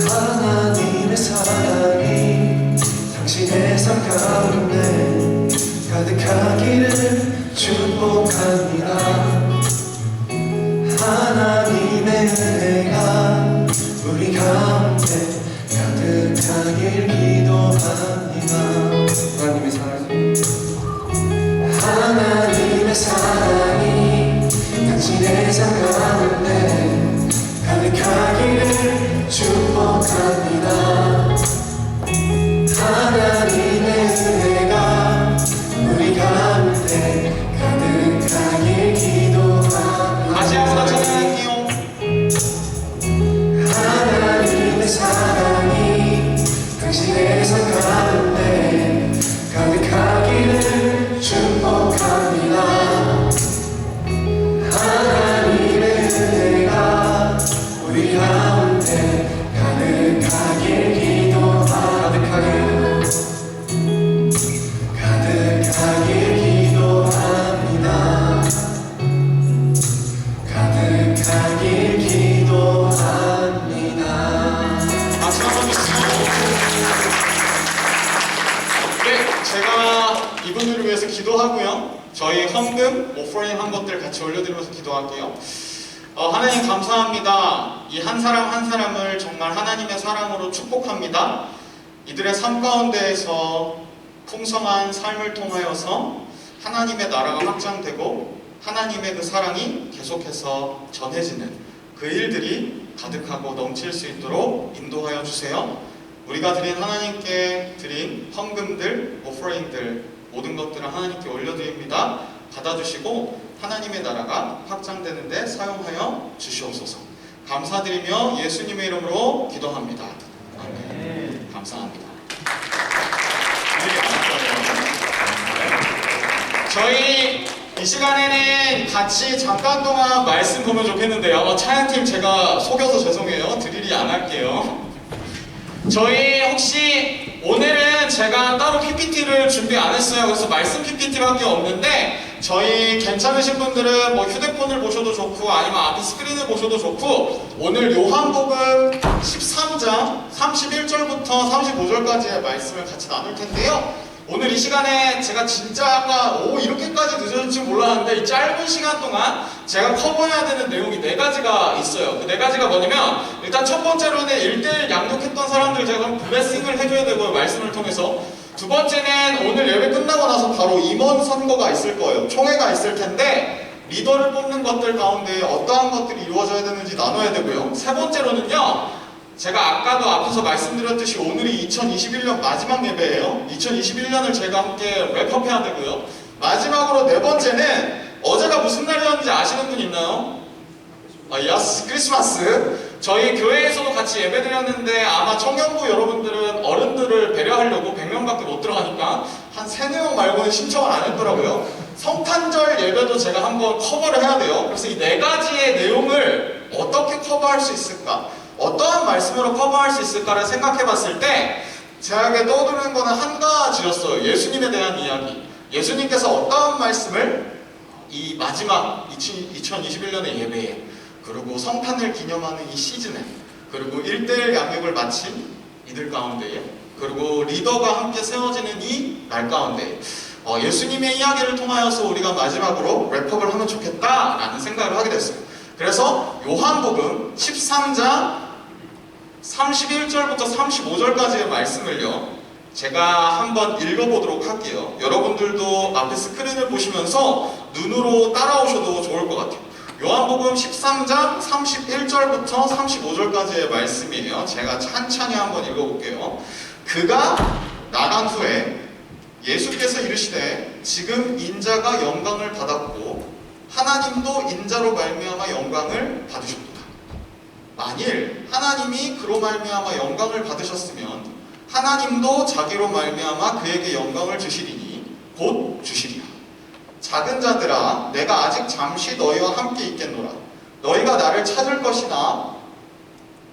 하나님의 사랑이 당신의 삶 가운데 가득하기를 축복합니다. 하나님의 은혜가 우리 가운데 가득하길 기도합니다. 네, 제가 이분들을 위해서 기도하고요. 저희 헌금, 오퍼링 한 것들 같이 올려드리면서 기도할게요. 하나님 감사합니다. 이 한 사람 한 사람을 정말 하나님의 사랑으로 축복합니다. 이들의 삶 가운데에서 풍성한 삶을 통하여서 하나님의 나라가 확장되고 하나님의 그 사랑이 계속해서 전해지는 그 일들이 가득하고 넘칠 수 있도록 인도하여 주세요. 우리가 드린 하나님께 드린 헌금들, 오퍼링들 모든 것들을 하나님께 올려드립니다. 받아주시고 하나님의 나라가 확장되는 데 사용하여 주시옵소서. 감사드리며 예수님의 이름으로 기도합니다. 아멘. 감사합니다. 저희 이 시간에는 같이 잠깐 동안 말씀 보면 좋겠는데요. 차양팀 제가 속여서 죄송해요. 드릴이 안 할게요. 저희 혹시 오늘은 제가 따로 PPT를 준비 안 했어요. 그래서 말씀 PPT밖에 없는데 저희 괜찮으신 분들은 뭐 휴대폰을 보셔도 좋고 아니면 앞에 스크린을 보셔도 좋고 오늘 요한복음 13장 31절부터 35절까지의 말씀을 같이 나눌 텐데요. 오늘 이 시간에 제가 진짜 아까 이렇게까지 늦어질 줄 몰랐는데 이 짧은 시간 동안 제가 커버해야 되는 내용이 4가지가 있어요. 그 4가지가 뭐냐면 일단 첫 번째로는 1대1 양육했던 사람들 제가 블레싱을 해줘야 되고요. 말씀을 통해서. 두 번째는 오늘 예배 끝나고 나서 바로 임원 선거가 있을 거예요. 총회가 있을 텐데 리더를 뽑는 것들 가운데 어떠한 것들이 이루어져야 되는지 나눠야 되고요. 세 번째로는요. 제가 아까도 앞에서 말씀드렸듯이 오늘이 2021년 마지막 예배예요. 2021년을 제가 함께 랩업해야 되고요. 마지막으로 4번째는 어제가 무슨 날이었는지 아시는 분 있나요? 야스 크리스마스. 저희 교회에서도 같이 예배드렸는데 아마 청년부 여러분들은 어른들을 배려하려고 100명밖에 못 들어가니까 한 3-4명 말고는 신청을 안 했더라고요. 성탄절 예배도 제가 한번 커버를 해야 돼요. 그래서 이 4가지의 내용을 어떻게 커버할 수 있을까? 어떠한 말씀으로 커버할 수 있을까를 생각해 봤을 때 제게 떠오르는 거는 한 가지였어요. 예수님에 대한 이야기. 예수님께서 어떠한 말씀을 이 마지막 2021년의 예배에 그리고 성탄을 기념하는 이 시즌에 그리고 1대1 양육을 마친 이들 가운데에 그리고 리더가 함께 세워지는 이 날 가운데 예수님의 이야기를 통하여서 우리가 마지막으로 랩업을 하면 좋겠다라는 생각을 하게 됐어요. 그래서 요한복음 13장 31절부터 35절까지의 말씀을요 제가 한번 읽어보도록 할게요. 여러분들도 앞에 스크린을 보시면서 눈으로 따라오셔도 좋을 것 같아요. 요한복음 13장 31절부터 35절까지의 말씀이에요. 제가 찬찬히 한번 읽어볼게요. 그가 나간 후에 예수께서 이르시되 지금 인자가 영광을 받았고 하나님도 인자로 말미암아 영광을 받으셨도다. 만일 하나님이 그로 말미암아 영광을 받으셨으면 하나님도 자기로 말미암아 그에게 영광을 주시리니 곧 주시리라. 작은 자들아 내가 아직 잠시 너희와 함께 있겠노라. 너희가 나를 찾을 것이나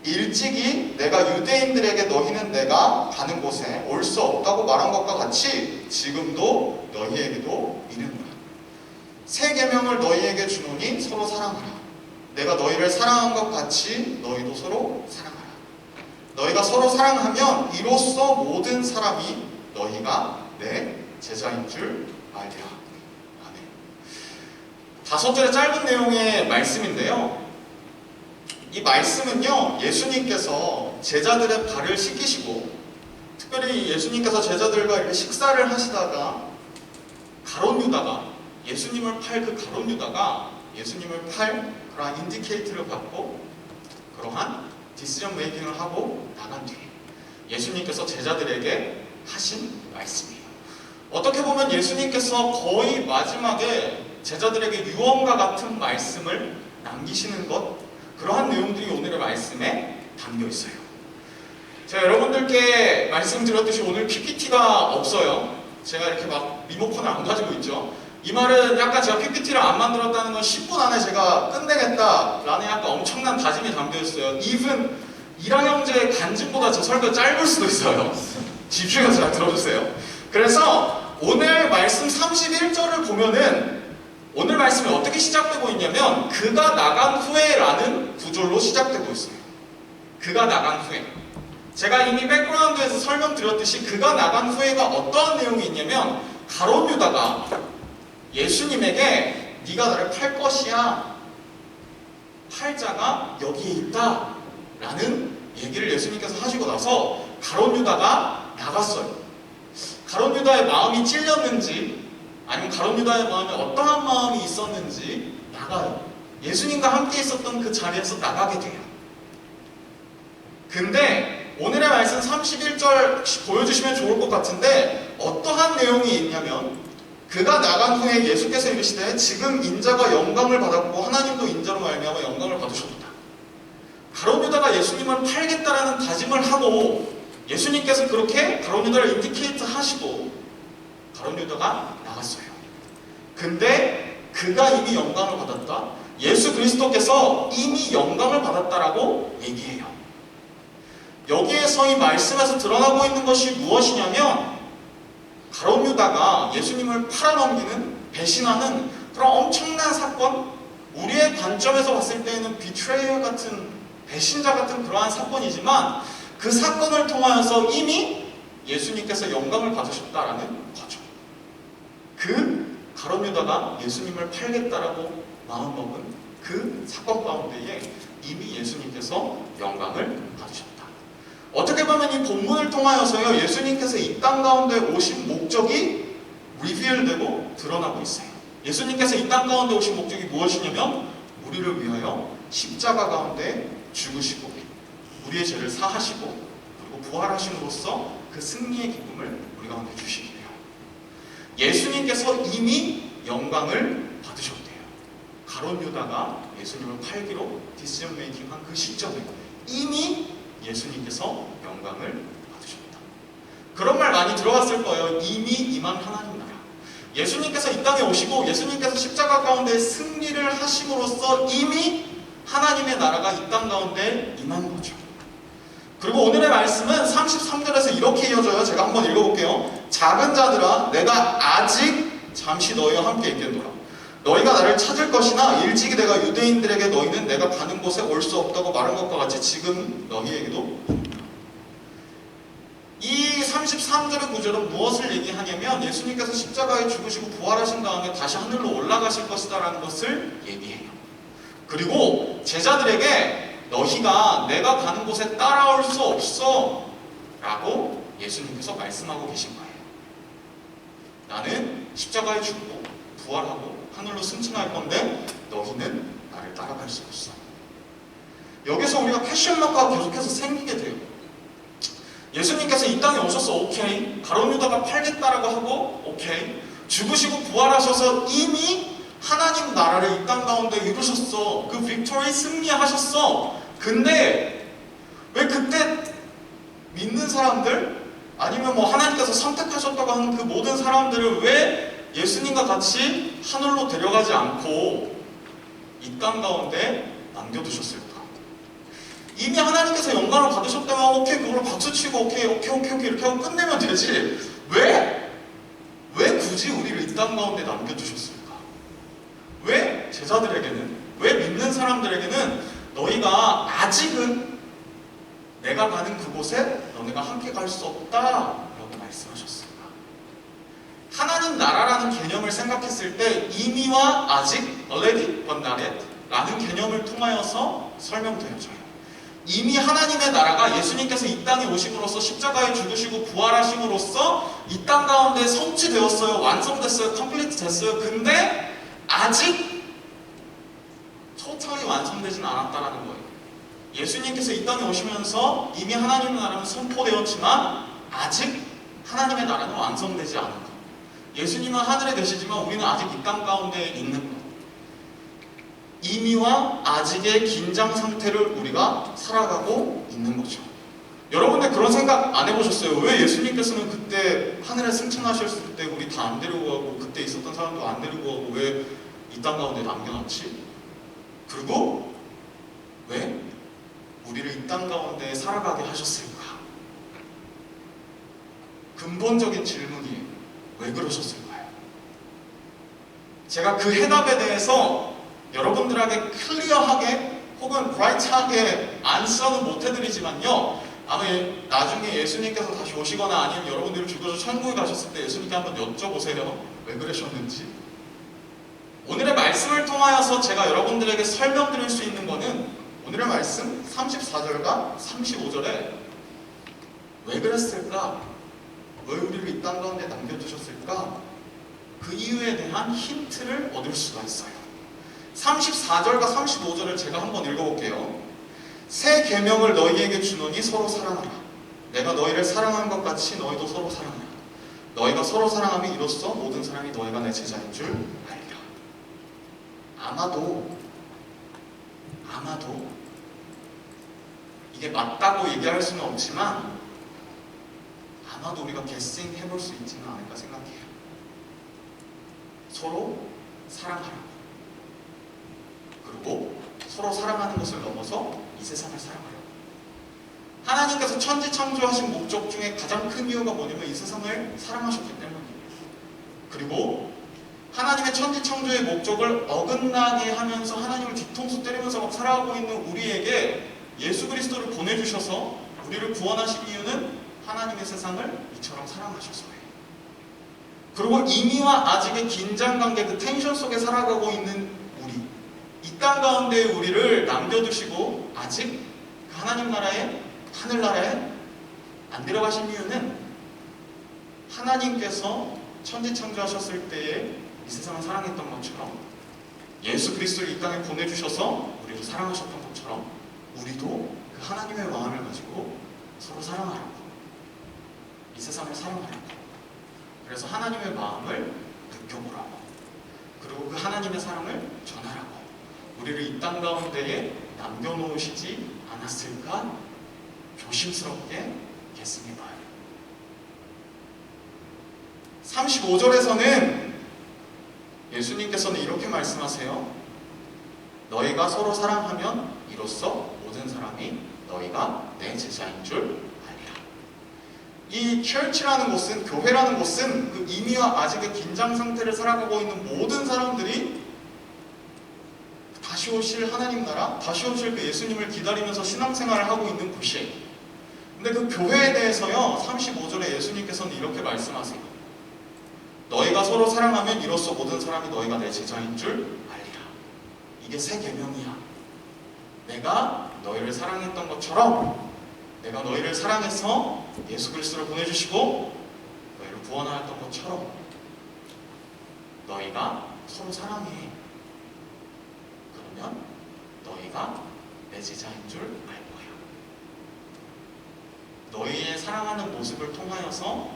일찍이 내가 유대인들에게 너희는 내가 가는 곳에 올 수 없다고 말한 것과 같이 지금도 너희에게도 이르노라. 새 계명을 너희에게 주노니 서로 사랑하라. 내가 너희를 사랑한 것 같이 너희도 서로 사랑하라. 너희가 서로 사랑하면 이로써 모든 사람이 너희가 내 제자인 줄 알리라. 아멘. 5절의 짧은 내용의 말씀인데요. 이 말씀은요 예수님께서 제자들의 발을 씻기시고 특별히 예수님께서 제자들과 이렇게 식사를 하시다가 가롯 유다가 예수님을 팔 그 가롯 유다가 예수님을 팔 그러한 인디케이트를 받고 그러한 디시전 메이킹을 하고 나간 뒤에 예수님께서 제자들에게 하신 말씀이에요. 어떻게 보면 예수님께서 거의 마지막에 제자들에게 유언과 같은 말씀을 남기시는 것 그러한 내용들이 오늘의 말씀에 담겨 있어요. 제가 여러분들께 말씀드렸듯이 오늘 PPT가 없어요. 제가 이렇게 막 리모컨을 안 가지고 있죠. 이 말은 약간 제가 PPT를 안 만들었다는 건 10분 안에 제가 끝내겠다라는 약간 엄청난 다짐이 담겨 있어요. even 이랑 형제의 간증보다 저 설교 짧을 수도 있어요. 집중해서 잘 들어주세요. 그래서 오늘 말씀 31절을 보면은 오늘 말씀이 어떻게 시작되고 있냐면 그가 나간 후에라는 구절로 시작되고 있어요. 그가 나간 후에. 제가 이미 백그라운드에서 설명드렸듯이 그가 나간 후에가 어떠한 내용이 있냐면 가롯 유다가 예수님에게 네가 나를 팔 것이야, 팔자가 여기에 있다 라는 얘기를 예수님께서 하시고 나서 가롯 유다가 나갔어요. 가롯 유다의 마음이 찔렸는지 아니면 가롯 유다의 마음에 어떠한 마음이 있었는지 나가요. 예수님과 함께 있었던 그 자리에서 나가게 돼요. 근데 오늘의 말씀 31절 보여주시면 좋을 것 같은데 어떠한 내용이 있냐면 그가 나간 후에 예수께서 이르시되 지금 인자가 영광을 받았고 하나님도 인자로 말미암아 영광을 받으셨다. 가롯 유다가 예수님을 팔겠다라는 다짐을 하고 예수님께서 그렇게 가롯 유다를 인디케이트 하시고 가롯 유다가 나갔어요. 근데 그가 이미 영광을 받았다. 예수 그리스도께서 이미 영광을 받았다라고 얘기해요. 여기에서 이 말씀에서 드러나고 있는 것이 무엇이냐면 가롯 유다가 예수님을 팔아넘기는, 배신하는 그런 엄청난 사건, 우리의 관점에서 봤을 때는 비트레이어 같은, 배신자 같은 그러한 사건이지만 그 사건을 통하여서 이미 예수님께서 영광을 받으셨다라는 거죠. 그 가롯 유다가 예수님을 팔겠다라고 마음먹은 그 사건 가운데에 이미 예수님께서 영광을 받으셨다. 어떻게 보면 이 본문을 통하여서요, 예수님께서 이 땅 가운데 오신 목적이 리빌되고 드러나고 있어요. 예수님께서 이 땅 가운데 오신 목적이 무엇이냐면 우리를 위하여 십자가 가운데 죽으시고 우리의 죄를 사하시고 그리고 부활하심으로써 그 승리의 기쁨을 우리 가운데 주시기 위하여 예수님께서 이미 영광을 받으셨대요. 가롯 유다가 예수님을 팔기로 디시전 메이킹한 그 시점에 이미 예수님께서 영광을 받으셨다. 그런 말 많이 들어봤을 거예요. 이미 임한 하나님 나라. 예수님께서 이 땅에 오시고 예수님께서 십자가 가운데 승리를 하심으로써 이미 하나님의 나라가 이 땅 가운데 임한 거죠. 그리고 오늘의 말씀은 33절에서 이렇게 이어져요. 제가 한번 읽어볼게요. 작은 자들아 내가 아직 잠시 너희와 함께 있겠노라. 너희가 나를 찾을 것이나 일찍이 내가 유대인들에게 너희는 내가 가는 곳에 올 수 없다고 말한 것과 같이 지금 너희에게도 이 33절의 구절은 무엇을 얘기하냐면 예수님께서 십자가에 죽으시고 부활하신 다음에 다시 하늘로 올라가실 것이다 라는 것을 얘기해요. 그리고 제자들에게 너희가 내가 가는 곳에 따라올 수 없어 라고 예수님께서 말씀하고 계신 거예요. 나는 십자가에 죽고 부활하고 하늘로 승천할 건데 너희는 나를 따라갈 수 없어. 여기서 우리가 퀘션마크가 계속해서 생기게 돼요. 예수님께서 이 땅에 오셔서 오케이, 가롯 유다가 팔겠다라고 하고 오케이, 죽으시고 부활하셔서 이미 하나님 나라를 이 땅 가운데 이루셨어. 그 빅토리 승리하셨어. 근데 왜 그때 믿는 사람들 아니면 뭐 하나님께서 선택하셨다고 하는 그 모든 사람들을 왜 예수님과 같이 하늘로 데려가지 않고 이 땅 가운데 남겨두셨을까? 이미 하나님께서 영광을 받으셨다면 오케이 그걸 박수치고 오케이 이렇게 하고 끝내면 되지. 왜 굳이 우리를 이 땅 가운데 남겨두셨을까? 왜 제자들에게는, 왜 믿는 사람들에게는 너희가 아직은 내가 가는 그곳에 너네가 함께 갈 수 없다라고 말씀하셨습니다. 하나님 나라라는 개념을 생각했을 때 이미와 아직, already but not yet 라는 개념을 통하여서 설명되어져요. 이미 하나님의 나라가 예수님께서 이 땅에 오심으로써 십자가에 죽으시고 부활하심으로써 이 땅 가운데 성취되었어요. 완성됐어요. 컴플리트 됐어요. 근데 아직 토탈이 완성되지는 않았다는 거예요. 예수님께서 이 땅에 오시면서 이미 하나님의 나라는 선포되었지만 아직 하나님의 나라는 완성되지 않은 것. 예수님은 하늘에 계시지만 우리는 아직 이 땅 가운데 있는 것. 이미와 아직의 긴장 상태를 우리가 살아가고 있는 거죠. 여러분들 그런 생각 안 해보셨어요? 왜 예수님께서는 그때 하늘에 승천하셨을 때 우리 다 안 데리고 가고 그때 있었던 사람도 안 데리고 가고 왜 이 땅 가운데 남겨놨지? 그리고 왜 우리를 이 땅 가운데 살아가게 하셨을까? 근본적인 질문이에요. 왜 그러셨을까요? 제가 그 해답에 대해서 여러분들에게 클리어하게 혹은 브라이트하게 안서는 못 해드리지만요, 아마 나중에 예수님께서 다시 오시거나 아니면 여러분들이 죽어서 천국에 가셨을 때 예수님께 한번 여쭤보세요. 왜 그러셨는지. 오늘의 말씀을 통하여서 제가 여러분들에게 설명드릴 수 있는 것은 오늘의 말씀 34절과 35절에 왜 그랬을까? 왜 우리를 이 땅 가운데 남겨두셨을까? 그 이유에 대한 힌트를 얻을 수가 있어요. 34절과 35절을 제가 한번 읽어볼게요. 새 계명을 너희에게 주노니 서로 사랑하라. 내가 너희를 사랑한 것 같이 너희도 서로 사랑하라. 너희가 서로 사랑하면 이로써 모든 사람이 너희가 내 제자인 줄 알리라. 아마도 이게 맞다고 얘기할 수는 없지만 아마도 우리가 게싱 해볼 수 있지는 않을까 생각해요. 서로 사랑하라고. 그리고 서로 사랑하는 것을 넘어서 이 세상을 사랑하라고. 하나님께서 천지 창조하신 목적 중에 가장 큰 이유가 뭐냐면 이 세상을 사랑하셨기 때문이에요. 그리고 하나님의 천지 창조의 목적을 어긋나게 하면서 하나님을 뒤통수 때리면서 막 살아가고 있는 우리에게 예수 그리스도를 보내주셔서 우리를 구원하신 이유는 하나님의 세상을 이처럼 사랑하셔서예요. 그리고 이미와 아직의 긴장관계, 그 텐션 속에 살아가고 있는 우리, 이 땅 가운데 우리를 남겨두시고 아직 그 하나님 나라에, 하늘나라에 안 들어가신 이유는 하나님께서 천지 창조하셨을 때에 이 세상을 사랑했던 것처럼 예수 그리스도를 이 땅에 보내주셔서 우리를 사랑하셨던 것처럼 우리도 그 하나님의 마음을 가지고 서로 사랑하라고, 이 세상을 사랑하라고, 그래서 하나님의 마음을 느껴보라고, 그리고 그 하나님의 사랑을 전하라고 우리를 이 땅 가운데에 남겨놓으시지 않았을까 조심스럽게 계승해봐요. 35절에서는 예수님께서는 이렇게 말씀하세요. 너희가 서로 사랑하면 이로써 모든 사람이 너희가 내 제자인 줄 알리라. 이 church라는 곳은, 교회라는 곳은 그 이미와 아직의 긴장 상태를 살아가고 있는 모든 사람들이 다시 오실 하나님 나라, 다시 오실 그 예수님을 기다리면서 신앙생활을 하고 있는 곳이에요. 근데 그 교회에 대해서요, 35절에 예수님께서는 이렇게 말씀하세요. 너희가 서로 사랑하면 이로써 모든 사람이 너희가 내 제자인 줄 알리라. 이게 새 계명이야. 내가 너희를 사랑했던 것처럼, 내가 너희를 사랑해서 예수 그리스도를 보내주시고 너희를 구원하였던 것처럼 너희가 서로 사랑해. 그러면 너희가 내 제자인 줄 알 거야. 너희의 사랑하는 모습을 통하여서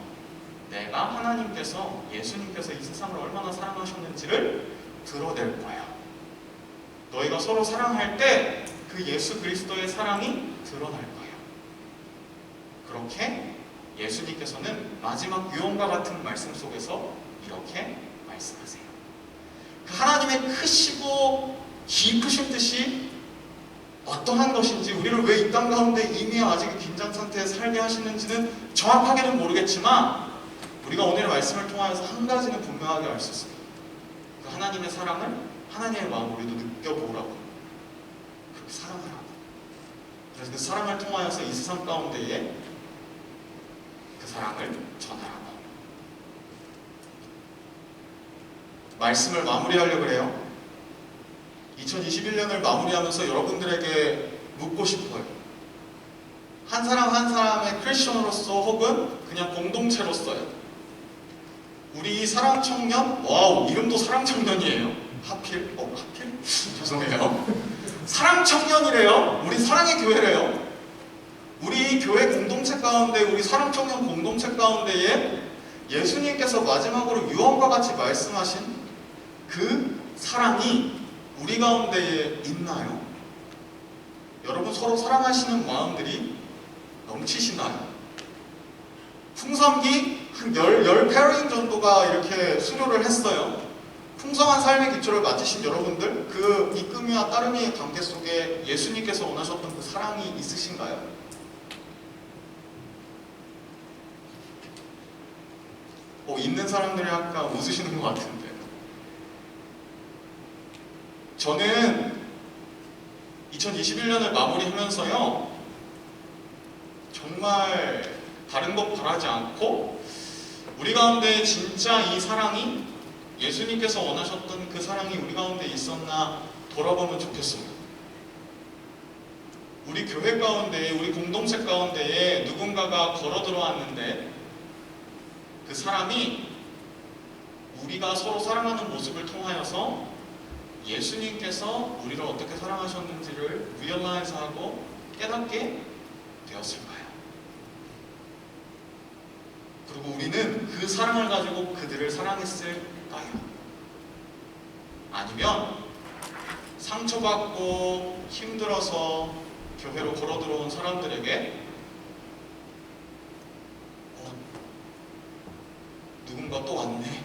내가 하나님께서, 예수님께서 이 세상을 얼마나 사랑하셨는지를 드러낼 거야. 너희가 서로 사랑할 때 그 예수 그리스도의 사랑이 드러날 거예요. 그렇게 예수님께서는 마지막 유언과 같은 말씀 속에서 이렇게 말씀하세요. 그 하나님의 크시고 깊으신 뜻이 어떠한 것인지, 우리를 왜 이 땅 가운데 이미와 아직의 긴장 상태에 살게 하시는지는 정확하게는 모르겠지만 우리가 오늘의 말씀을 통하여서 한 가지는 분명하게 알 수 있습니다. 그 하나님의 사랑을, 하나님의 마음을 우리도 느껴보라고, 그렇게 사랑하라고. 그래서 그 사랑을 통하여서 이 세상 가운데에 그 사랑을 전하라고. 말씀을 마무리하려고 그래요. 2021년을 마무리하면서 여러분들에게 묻고 싶어요. 한 사람 한 사람의 크리스천으로서 혹은 그냥 공동체로서요. 우리 사랑청년, 와우, 이름도 사랑청년이에요. 하필? 하필? 죄송해요. 사랑청년이래요. 우리 사랑의 교회래요. 우리 교회 공동체 가운데, 우리 사랑청년 공동체 가운데에 예수님께서 마지막으로 유언과 같이 말씀하신 그 사랑이 우리 가운데에 있나요? 여러분 서로 사랑하시는 마음들이 넘치시나요? 풍성기 한 10페어링 정도가 이렇게 수료를 했어요. 풍성한 삶의 기초를 맞으신 여러분들, 그 이끔이와 따름이의 관계 속에 예수님께서 원하셨던 그 사랑이 있으신가요? 있는 사람들이 아까 웃으시는 것 같은데, 저는 2021년을 마무리하면서요, 정말 다른 것 바라지 않고 우리 가운데 진짜 이 사랑이 예수님께서 원하셨던 그 사랑이 우리 가운데 있었나 돌아보면 좋겠어요. 우리 교회 가운데, 우리 공동체 가운데에 누군가가 걸어 들어왔는데 그 사람이 우리가 서로 사랑하는 모습을 통하여서 예수님께서 우리를 어떻게 사랑하셨는지를 리얼라이즈하고 깨닫게 되었을까요? 그리고 우리는 그 사랑을 가지고 그들을 사랑했을까요? 아니면 상처받고 힘들어서 교회로 걸어 들어온 사람들에게 누군가 또 왔네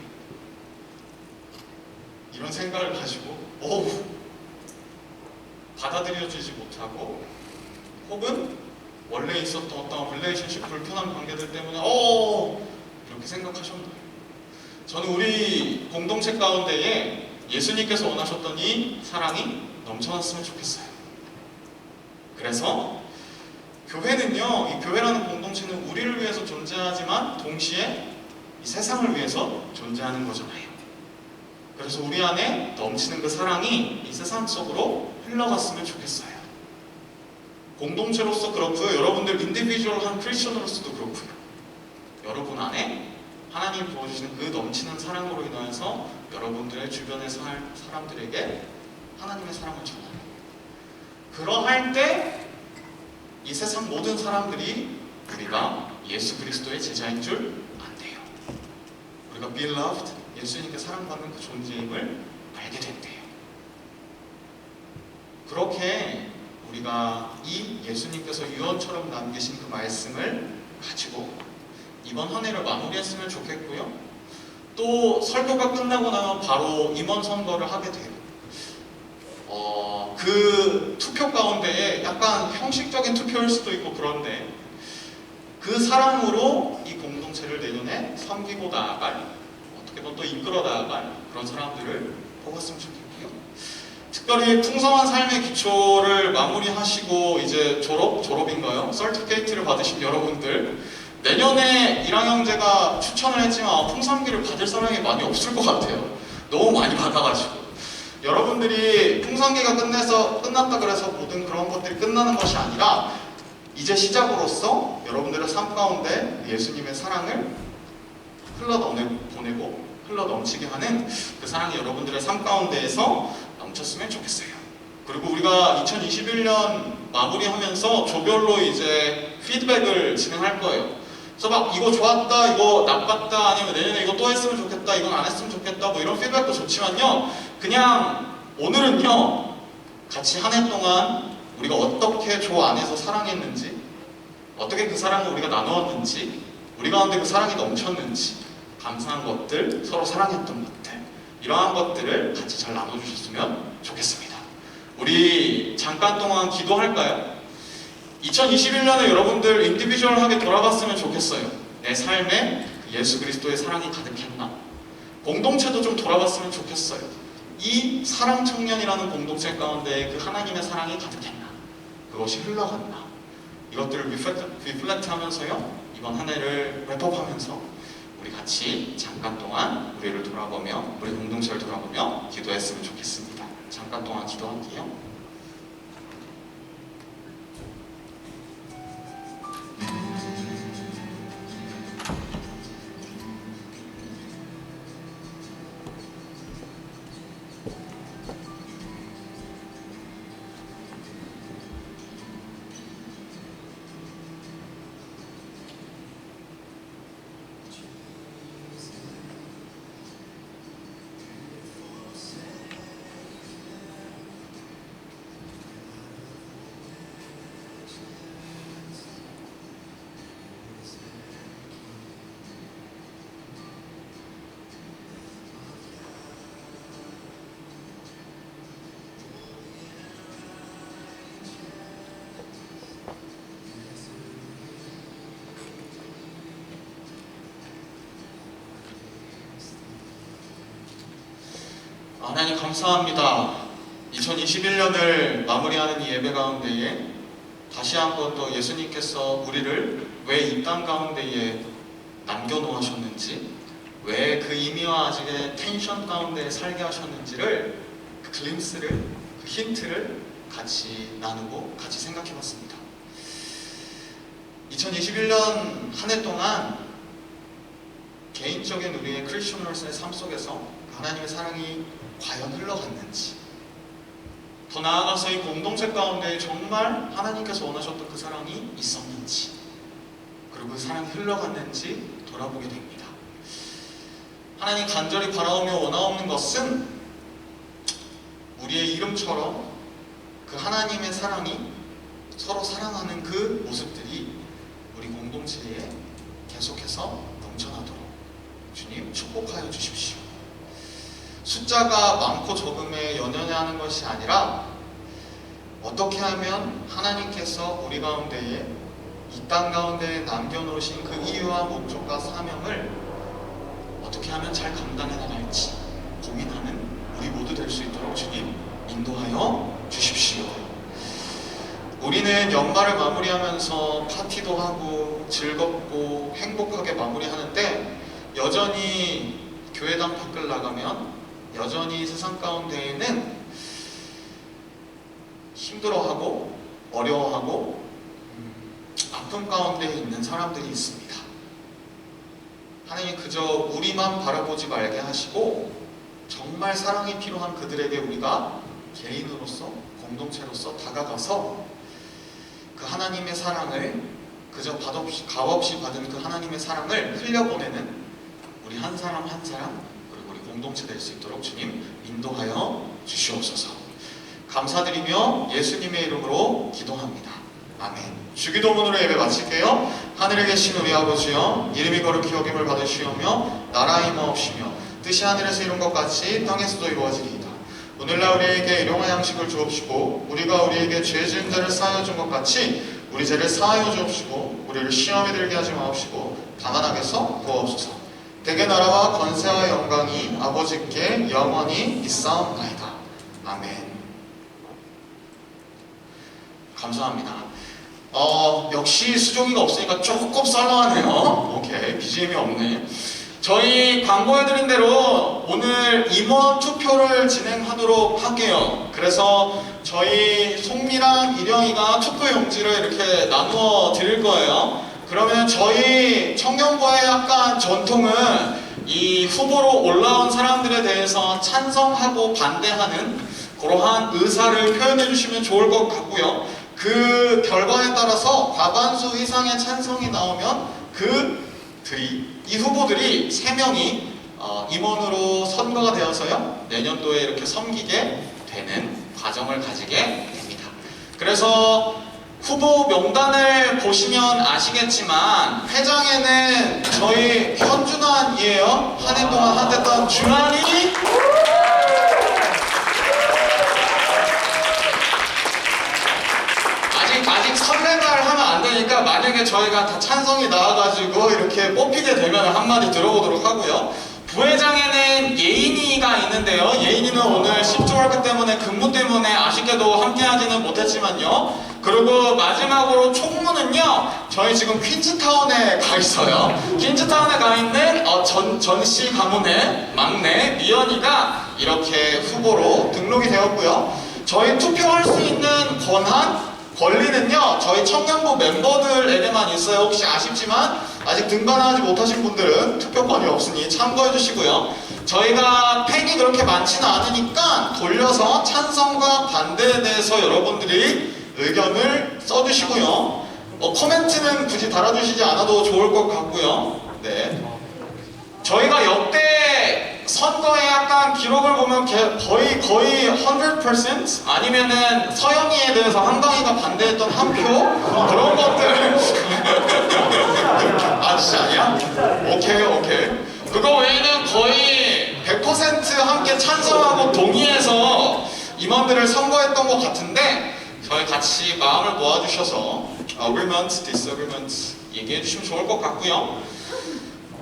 이런 생각을 가지고 받아들여지지 못하고 혹은 원래 있었던 어떤 릴레이션십 불편한 관계들 때문에 이렇게 생각하셨나요? 저는 우리 공동체 가운데에 예수님께서 원하셨던 이 사랑이 넘쳐났으면 좋겠어요. 그래서 교회는요, 이 교회라는 공동체는 우리를 위해서 존재하지만 동시에 이 세상을 위해서 존재하는 거잖아요. 그래서 우리 안에 넘치는 그 사랑이 이 세상 속으로 흘러갔으면 좋겠어요. 공동체로서 그렇고요. 여러분들 인디비주얼한 크리스천으로서도 그렇고요. 여러분 안에 하나님이 부어주시는 그 넘치는 사랑으로 인하여서 여러분들의 주변의 사람들에게 하나님의 사랑을 전하는 그러할 때 이 세상 모든 사람들이 우리가 예수 그리스도의 제자인 줄 안대요. 우리가 beloved, 예수님께 사랑받는 그 존재임을 알게 된대요. 그렇게 우리가 이 예수님께서 유언처럼 남기신 그 말씀을 가지고 이번 한 해를 마무리했으면 좋겠고요. 또 설교가 끝나고 나면 바로 임원 선거를 하게 돼요. 그 투표 가운데에 약간 형식적인 투표일 수도 있고 그런데 그 사랑으로 이 공동체를 내년에 섬기고 나아갈, 어떻게 보면 또 이끌어 나아갈 그런 사람들을 뽑았으면 좋겠고요. 특별히 풍성한 삶의 기초를 마무리하시고 이제 졸업인가요? 서티피케이트를 받으신 여러분들, 내년에 1학년제가 추천을 했지만 풍성기를 받을 사람이 많이 없을 것 같아요. 너무 많이 받아가지고. 여러분들이 풍성기가 끝났다 그래서 모든 그런 것들이 끝나는 것이 아니라 이제 시작으로서 여러분들의 삶 가운데 예수님의 사랑을 흘러보내고 흘러넘치게 하는 그 사랑이 여러분들의 삶 가운데에서 넘쳤으면 좋겠어요. 그리고 우리가 2021년 마무리하면서 조별로 이제 피드백을 진행할 거예요. 그래서 막 이거 좋았다, 이거 나빴다, 아니면 내년에 이거 또 했으면 좋겠다, 이건 안 했으면 좋겠다, 뭐 이런 피드백도 좋지만요. 그냥 오늘은요, 같이 한 해 동안 우리가 어떻게 조 안에서 사랑했는지, 어떻게 그 사랑을 우리가 나누었는지, 우리 가운데 그 사랑이 넘쳤는지, 감사한 것들, 서로 사랑했던 것들, 이러한 것들을 같이 잘 나눠주셨으면 좋겠습니다. 우리 잠깐 동안 기도할까요? 2021년에 여러분들 인디비주얼하게 돌아봤으면 좋겠어요. 내 삶에 예수 그리스도의 사랑이 가득했나? 공동체도 좀 돌아봤으면 좋겠어요. 이 사랑 청년이라는 공동체 가운데 그 하나님의 사랑이 가득했나? 그것이 흘러갔나? 이것들을 리플렉트 하면서요, 이번 한 해를 랩업하면서 우리 같이 잠깐 동안 우리를 돌아보며, 우리 공동체를 돌아보며 기도했으면 좋겠습니다. 잠깐 동안 기도할게요. 하나님 감사합니다. 2021년을 마무리하는 이 예배 가운데에 다시 한번 또 예수님께서 우리를 왜 이 땅 가운데에 남겨놓으셨는지, 왜 그 의미와 아직의 텐션 가운데 살게 하셨는지를 그 글림스를, 그 힌트를 같이 나누고 같이 생각해봤습니다. 2021년 한 해 동안 개인적인 우리의 크리스천으로서의 삶 속에서 하나님의 사랑이 과연 흘러갔는지, 더 나아가서 이 공동체 가운데 정말 하나님께서 원하셨던 그 사랑이 있었는지, 그리고 그 사랑이 흘러갔는지 돌아보게 됩니다. 하나님 간절히 바라오며 원하옵는 것은 우리의 이름처럼 그 하나님의 사랑이 서로 사랑하는 그 모습들이 우리 공동체에 계속해서 넘쳐나도록 주님 축복하여 주십시오. 숫자가 많고 적음에 연연해하는 것이 아니라 어떻게 하면 하나님께서 우리 가운데에 이 땅 가운데 남겨놓으신 그 이유와 목적과 사명을 어떻게 하면 잘 감당해 나갈지 고민하는 우리 모두 될 수 있도록 주님 인도하여 주십시오. 우리는 연말을 마무리하면서 파티도 하고 즐겁고 행복하게 마무리하는데, 여전히 교회당 밖을 나가면 여전히 세상 가운데에는 힘들어하고 어려워하고 아픔 가운데 있는 사람들이 있습니다. 하나님 그저 우리만 바라보지 말게 하시고 정말 사랑이 필요한 그들에게 우리가 개인으로서 공동체로서 다가가서 그 하나님의 사랑을 그저 값없이 받은 그 하나님의 사랑을 흘려보내는 우리 한 사람 한 사람, 그리고 우리 공동체 될 수 있도록 주님 인도하여 주시옵소서. 감사드리며 예수님의 이름으로 기도합니다. 아멘. 주기도문으로 예배 마칠게요. 하늘에 계신 우리 아버지여, 이름이 거룩히 여김을 받으시오며 나라의 임하옵시며 뜻이 하늘에서 이룬 것 같이 땅에서도 이루어지리이다. 오늘날 우리에게 일용할 양식을 주옵시고, 우리가 우리에게 죄 지은 자를 사하여 준 것 같이 우리 죄를 사하여 주옵시고, 우리를 시험에 들게 하지 마옵시고 다만 악에서 구하옵소서. 대개 나라와 권세와 영광이 아버지께 영원히 있사옵나이다. 아멘. 감사합니다. 역시 수종이가 없으니까 조금 썰렁하네요. 오케이, BGM이 없네. 저희 광고해드린 대로 오늘 임원 투표를 진행하도록 할게요. 그래서 저희 송미랑 이령이가 투표 용지를 이렇게 나누어 드릴 거예요. 그러면 저희 청년부의 약간 전통은 이 후보로 올라온 사람들에 대해서 찬성하고 반대하는 그러한 의사를 표현해 주시면 좋을 것 같고요. 그 결과에 따라서 과반수 이상의 찬성이 나오면 이 후보들이 3명이 임원으로 선거가 되어서요, 내년도에 이렇게 섬기게 되는 과정을 가지게 됩니다. 그래서 후보 명단을 보시면 아시겠지만 회장에는 저희 현준환이에요. 한 해 동안 한댔던 준환이, 아직 설레발 하면 안 되니까 만약에 저희가 다 찬성이 나와가지고 이렇게 뽑히게 되면 한마디 들어보도록 하고요. 부회장에는 예인이가 있는데요. 예인이는 오늘 10조 월급 때문에 근무 때문에 아쉽게도 함께하지는 못했지만요. 그리고 마지막으로 총무는요, 저희 지금 퀸즈타운에 가 있어요. 퀸즈타운에 가 있는 전씨 가문의 막내 미연이가 이렇게 후보로 등록이 되었고요. 저희 투표할 수 있는 권리는요, 저희 청년부 멤버들에게만 있어요. 혹시 아쉽지만 아직 등반하지 못하신 분들은 투표권이 없으니 참고해 주시고요. 저희가 팬이 그렇게 많지는 않으니까 돌려서 찬성과 반대에 대해서 여러분들이 의견을 써주시고요. 코멘트는 굳이 달아주시지 않아도 좋을 것 같고요. 네. 저희가 역대 선거에 약간 기록을 보면 거의 100% 아니면은 서영이에 대해서 한강이가 반대했던 한 표? 그런 것들. 아, 진짜 아니야? 오케이. 그거 외에는 거의 100% 함께 찬성하고 동의해서 임원들을 선거했던 것 같은데, 저희 같이 마음을 모아주셔서 agreement, disagreement 얘기해 주시면 좋을 것 같고요.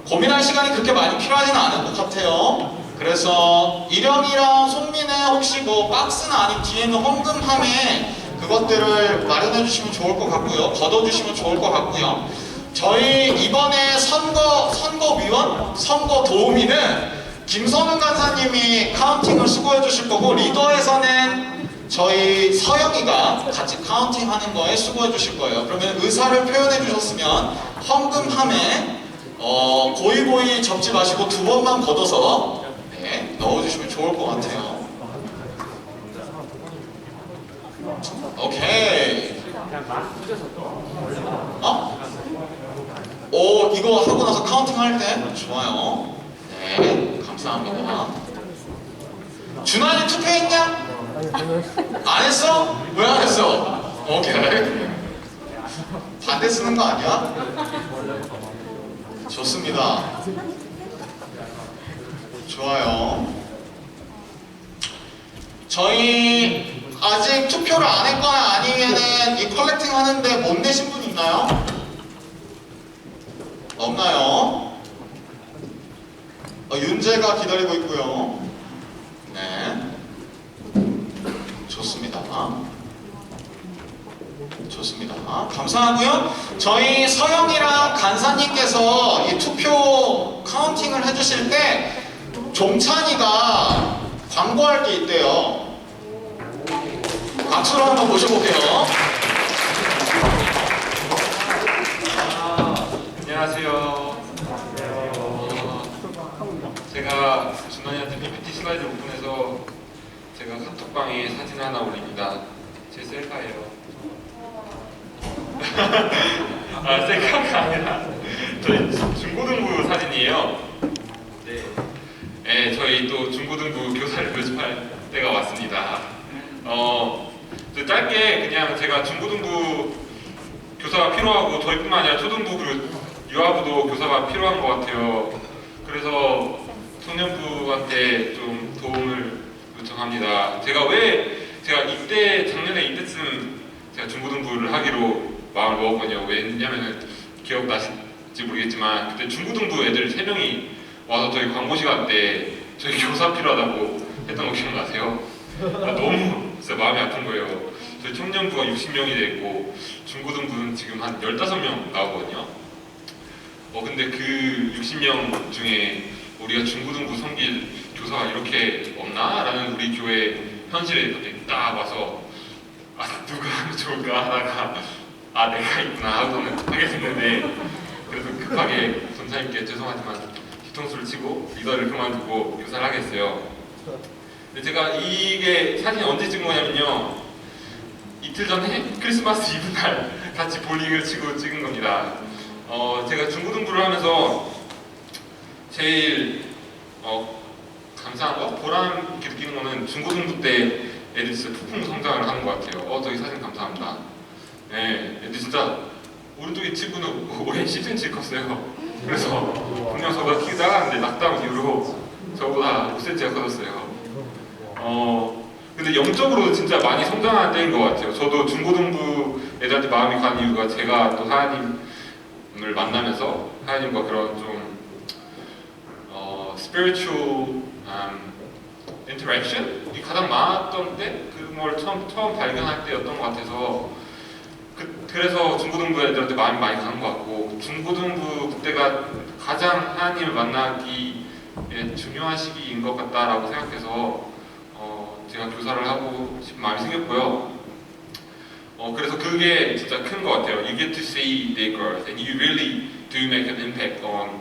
고민할 시간이 그렇게 많이 필요하지는 않을 것 같아요. 그래서 이령이랑 송민의 혹시 뭐 박스나 아니면 뒤에 있는 헌금함에 그것들을 마련해 주시면 좋을 것 같고요. 걷어주시면 좋을 것 같고요. 저희 이번에 선거위원, 선거 도우미는 김선웅 간사님이 카운팅을 수고해 주실 거고, 리더에서는 저희 서영이가 같이 카운팅하는 거에 수고해 주실 거예요. 그러면 의사를 표현해 주셨으면 헌금함에 고이고이 접지 마시고 2번만 걷어서 네, 넣어주시면 좋을 것 같아요. 오케이. 오, 이거 하고 나서 카운팅 할 때? 좋아요. 네, 감사합니다. 준환이 투표했냐? 안 했어? 왜 안 했어? 오케이. 반대 쓰는 거 아니야? 좋습니다. 좋아요. 저희 아직 투표를 안 했거나 아니면은 이 컬렉팅 하는데 못 내신 분 있나요? 없나요? 윤재가 기다리고 있고요. 네. 좋습니다. 좋습니다. 감사하고요. 저희 서영이랑 간사님께서 이 투표 카운팅을 해주실 때 종찬이가 광고할 게 있대요. 박수로 한번 모셔볼게요. 안녕하세요. 제가 준환이한테 PPT 슬라이드 오픈해서 제가 카톡방에 사진 하나 올립니다. 제 셀카예요. 아, 셀카가 아니라 저희 중고등부 사진이에요. 네. 네, 저희 또 중고등부 교사를 모집할 때가 왔습니다. 짧게 그냥 제가 중고등부 교사가 필요하고 저희뿐만 아니라 초등부 그리고 유아부도 교사가 필요한 것 같아요. 그래서 청년부한테 좀 도움을 요청합니다. 제가 작년에 이때쯤 제가 중고등부를 하기로 마음을 먹었거든요. 왜냐면은 기억나실지 모르겠지만 그때 중고등부 애들 3명이 와서 저희 광고 시간 때 저희 교사 필요하다고 했던 거 기억나세요? 너무 진짜 마음이 아픈 거예요. 저희 청년부가 60명이 돼 있고 중고등부는 지금 한 15명 나오거든요. 근데 그 60명 중에 우리가 중고등부 섬길 교사가 이렇게 없나? 라는 우리 교회 현실에 갑자기 딱 와서 누가 하면 좋을까 하다가 내가 있구나 하고는 하게 됐는데, 그래서 급하게 전사님께 죄송하지만 뒤통수를 치고 리더를 그만두고 교사를 하게 했어요. 근데 제가 이게 사진 언제 찍은 거냐면요, 이틀 전에 크리스마스 이브 날 같이 볼링을 치고 찍은 겁니다. 제가 중고등부를 하면서 제일 감사한 거, 보람 있게 느끼는 거는 중고등부 때 애들 진짜 폭풍 성장을 하는 것 같아요. 저기 사진 감사합니다. 네, 애들 진짜 오른쪽에 친구는 올해 10cm 컸어요. 그래서 분명 저보다 키가 작았는데 낙담 이후로 저보다 5cm가 커졌어요. 근데 영적으로 진짜 많이 성장하는 때인 것 같아요. 저도 중고등부 애들한테 마음이 간 이유가 제가 또 하나님을 만나면서 하나님과 그런 좀 spiritual interaction이 가장 많았던 때, 그걸 처음 발견할 때였던 것 같아서 그래서 중고등부 애들한테 마음이 많이 가는 것 같고, 중고등부 그때가 가장 하나님을 만나기에 중요한 시기인 것 같다라고 생각해서 제가 교사를 하고 싶은 마음이 생겼고요. 그래서 그게 진짜 큰 것 같아요. You get to see their growth and you really do make an impact on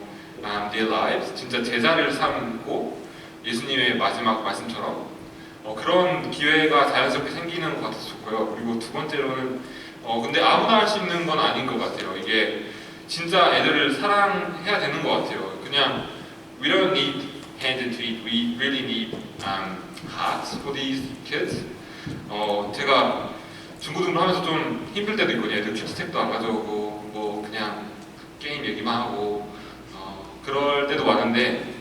their lives. 진짜 제자를 삼고 예수님의 마지막 말씀처럼 그런 기회가 자연스럽게 생기는 것 같아서 좋고요. 그리고 두 번째로는 근데 아무나 할 수 있는 건 아닌 것 같아요. 이게 진짜 애들을 사랑해야 되는 것 같아요. 그냥 we don't need hand and feet, we really need hearts for these kids. 제가 중고등부 하면서 좀 힘들 때도 있거든요. 애들 큐티책도 안 가져오고 뭐 그냥 게임 얘기만 하고 그럴 때도 많은데,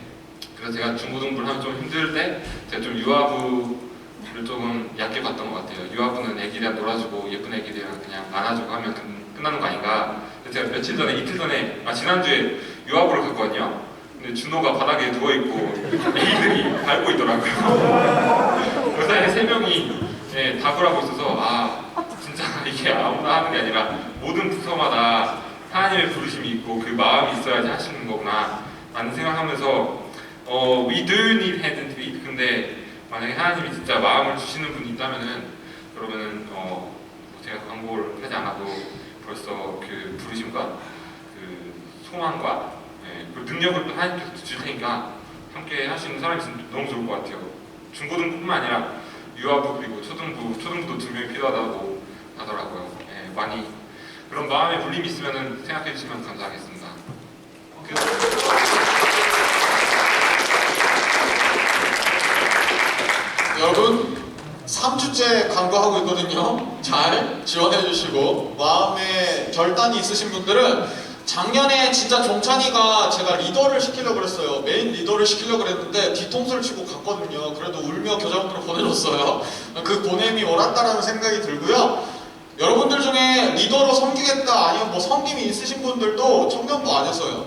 그래서 제가 중고등부를 하면 좀 힘들 때 제가 좀 유아부를 조금 얕게 봤던 것 같아요. 유아부는 애기랑 놀아주고 예쁜 애기들이랑 그냥 안아주고 하면 끝나는 거 아닌가. 그래서 제가 이틀 전에 지난주에 유아부를 갔거든요. 근데 준호가 바닥에 누워있고 애기들이 밟고 있더라고요. 그 사이에 3명이 다굴하고 있어서 이게 아무나 하는 게 아니라 모든 부서마다 하나님의 부르심이 있고 그 마음이 있어야지 하시는 거구나 라는 생각하면서 we do need hands and feet. 근데 만약에 하나님이 진짜 마음을 주시는 분이 있다면은 그러면은 제가 광고를 하지 않아도 벌써 그 부르심과 그 소망과 그 능력을 또 하나님께서 주실 테니까 함께 하시는 사람이 있으면 너무 좋을 것 같아요. 중고등뿐만 아니라 유아부 그리고 초등부도 2명이 필요하다고 하더라고요. 많이 그런 마음의 울림이 있으면 생각해 주시면 감사하겠습니다. 여러분 3주째 광고하고 있거든요. 잘 지원해 주시고 마음에 결단이 있으신 분들은 작년에 진짜 종찬이가 제가 리더를 시키려고 그랬어요. 메인 리더를 시키려고 그랬는데 뒤통수를 치고 갔거든요. 그래도 울며 교장으로 보내줬어요. 그 보냄이 옳았다라는 생각이 들고요. 여러분들 중에 리더로 섬기겠다 아니면 뭐 섬김이 있으신 분들도 청년부 안에서요.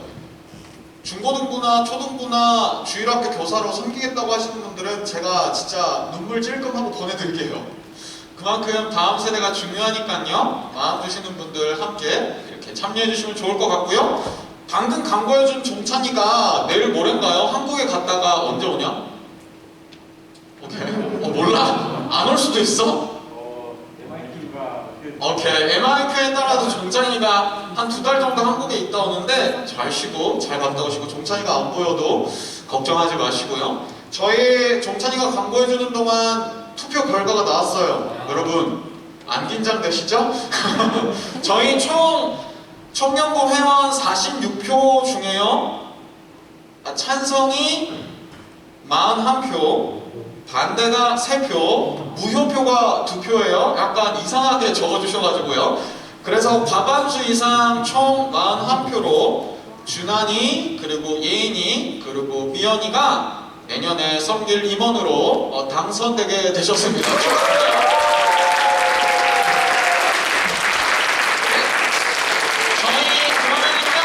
중고등부나 초등부나 주일학교 교사로 섬기겠다고 하시는 분들은 제가 진짜 눈물 찔끔하고 보내드릴게요. 그만큼 다음 세대가 중요하니까요. 마음 드시는 분들 함께 이렇게 참여해 주시면 좋을 것 같고요. 방금 광고해준 종찬이가 내일 모레인가요? 한국에 갔다가 언제 오냐? 오케이. 몰라? 안 올 수도 있어? 오케이. MIQ에 따라서 종찬이가 한 2달 정도 한국에 있다 오는데 잘 쉬고 잘 갔다 오시고 종찬이가 안 보여도 걱정하지 마시고요. 저희 종찬이가 광고해주는 동안 투표 결과가 나왔어요. 여러분 안 긴장되시죠? 저희 총 청년부 회원 46표 중에요. 찬성이 41표, 반대가 3표, 무효표가 2표예요. 약간 이상하게 적어주셔가지고요. 그래서 과반수 이상 총 41표로 준환이, 그리고 예인이, 그리고 미연이가 내년에 섬길 임원으로 당선되게 되셨습니다. 축하드려요. 저희 그러면은요,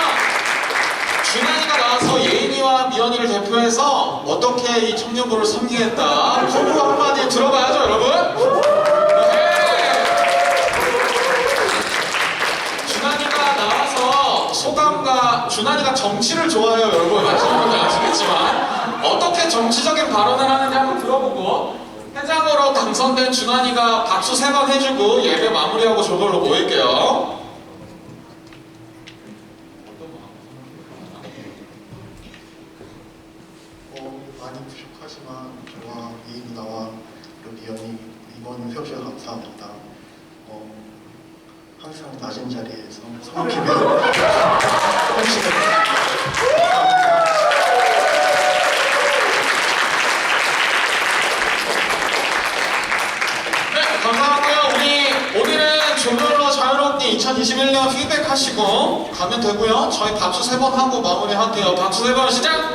준환이가 나와서 예인이와 미연이를 대표해서 어떻게 이 청년부를 섬기겠다 포부 한마디 들어봐야죠, 여러분. 네. 준환이가 나와서 소감과, 준환이가 정치를 좋아해요, 여러분. 아시는 분들 아시겠지만 어떻게 정치적인 발언을 하는지 한번 들어보고 회장으로 당선된 준환이가 박수 3번 해주고 예배 마무리하고 저걸로 모일게요. 많이 부족하지만 저와 이인 누나와 그리고 미연이 이번 세워주셔서 감사합니다. 항상 낮은 자리에서 섬기며 네, 감사하고요. 우리 오늘은 조별로 자유롭게 2021년 피드백 하시고 가면 되고요. 저희 박수 3번 하고 마무리할게요. 박수 3번 시작!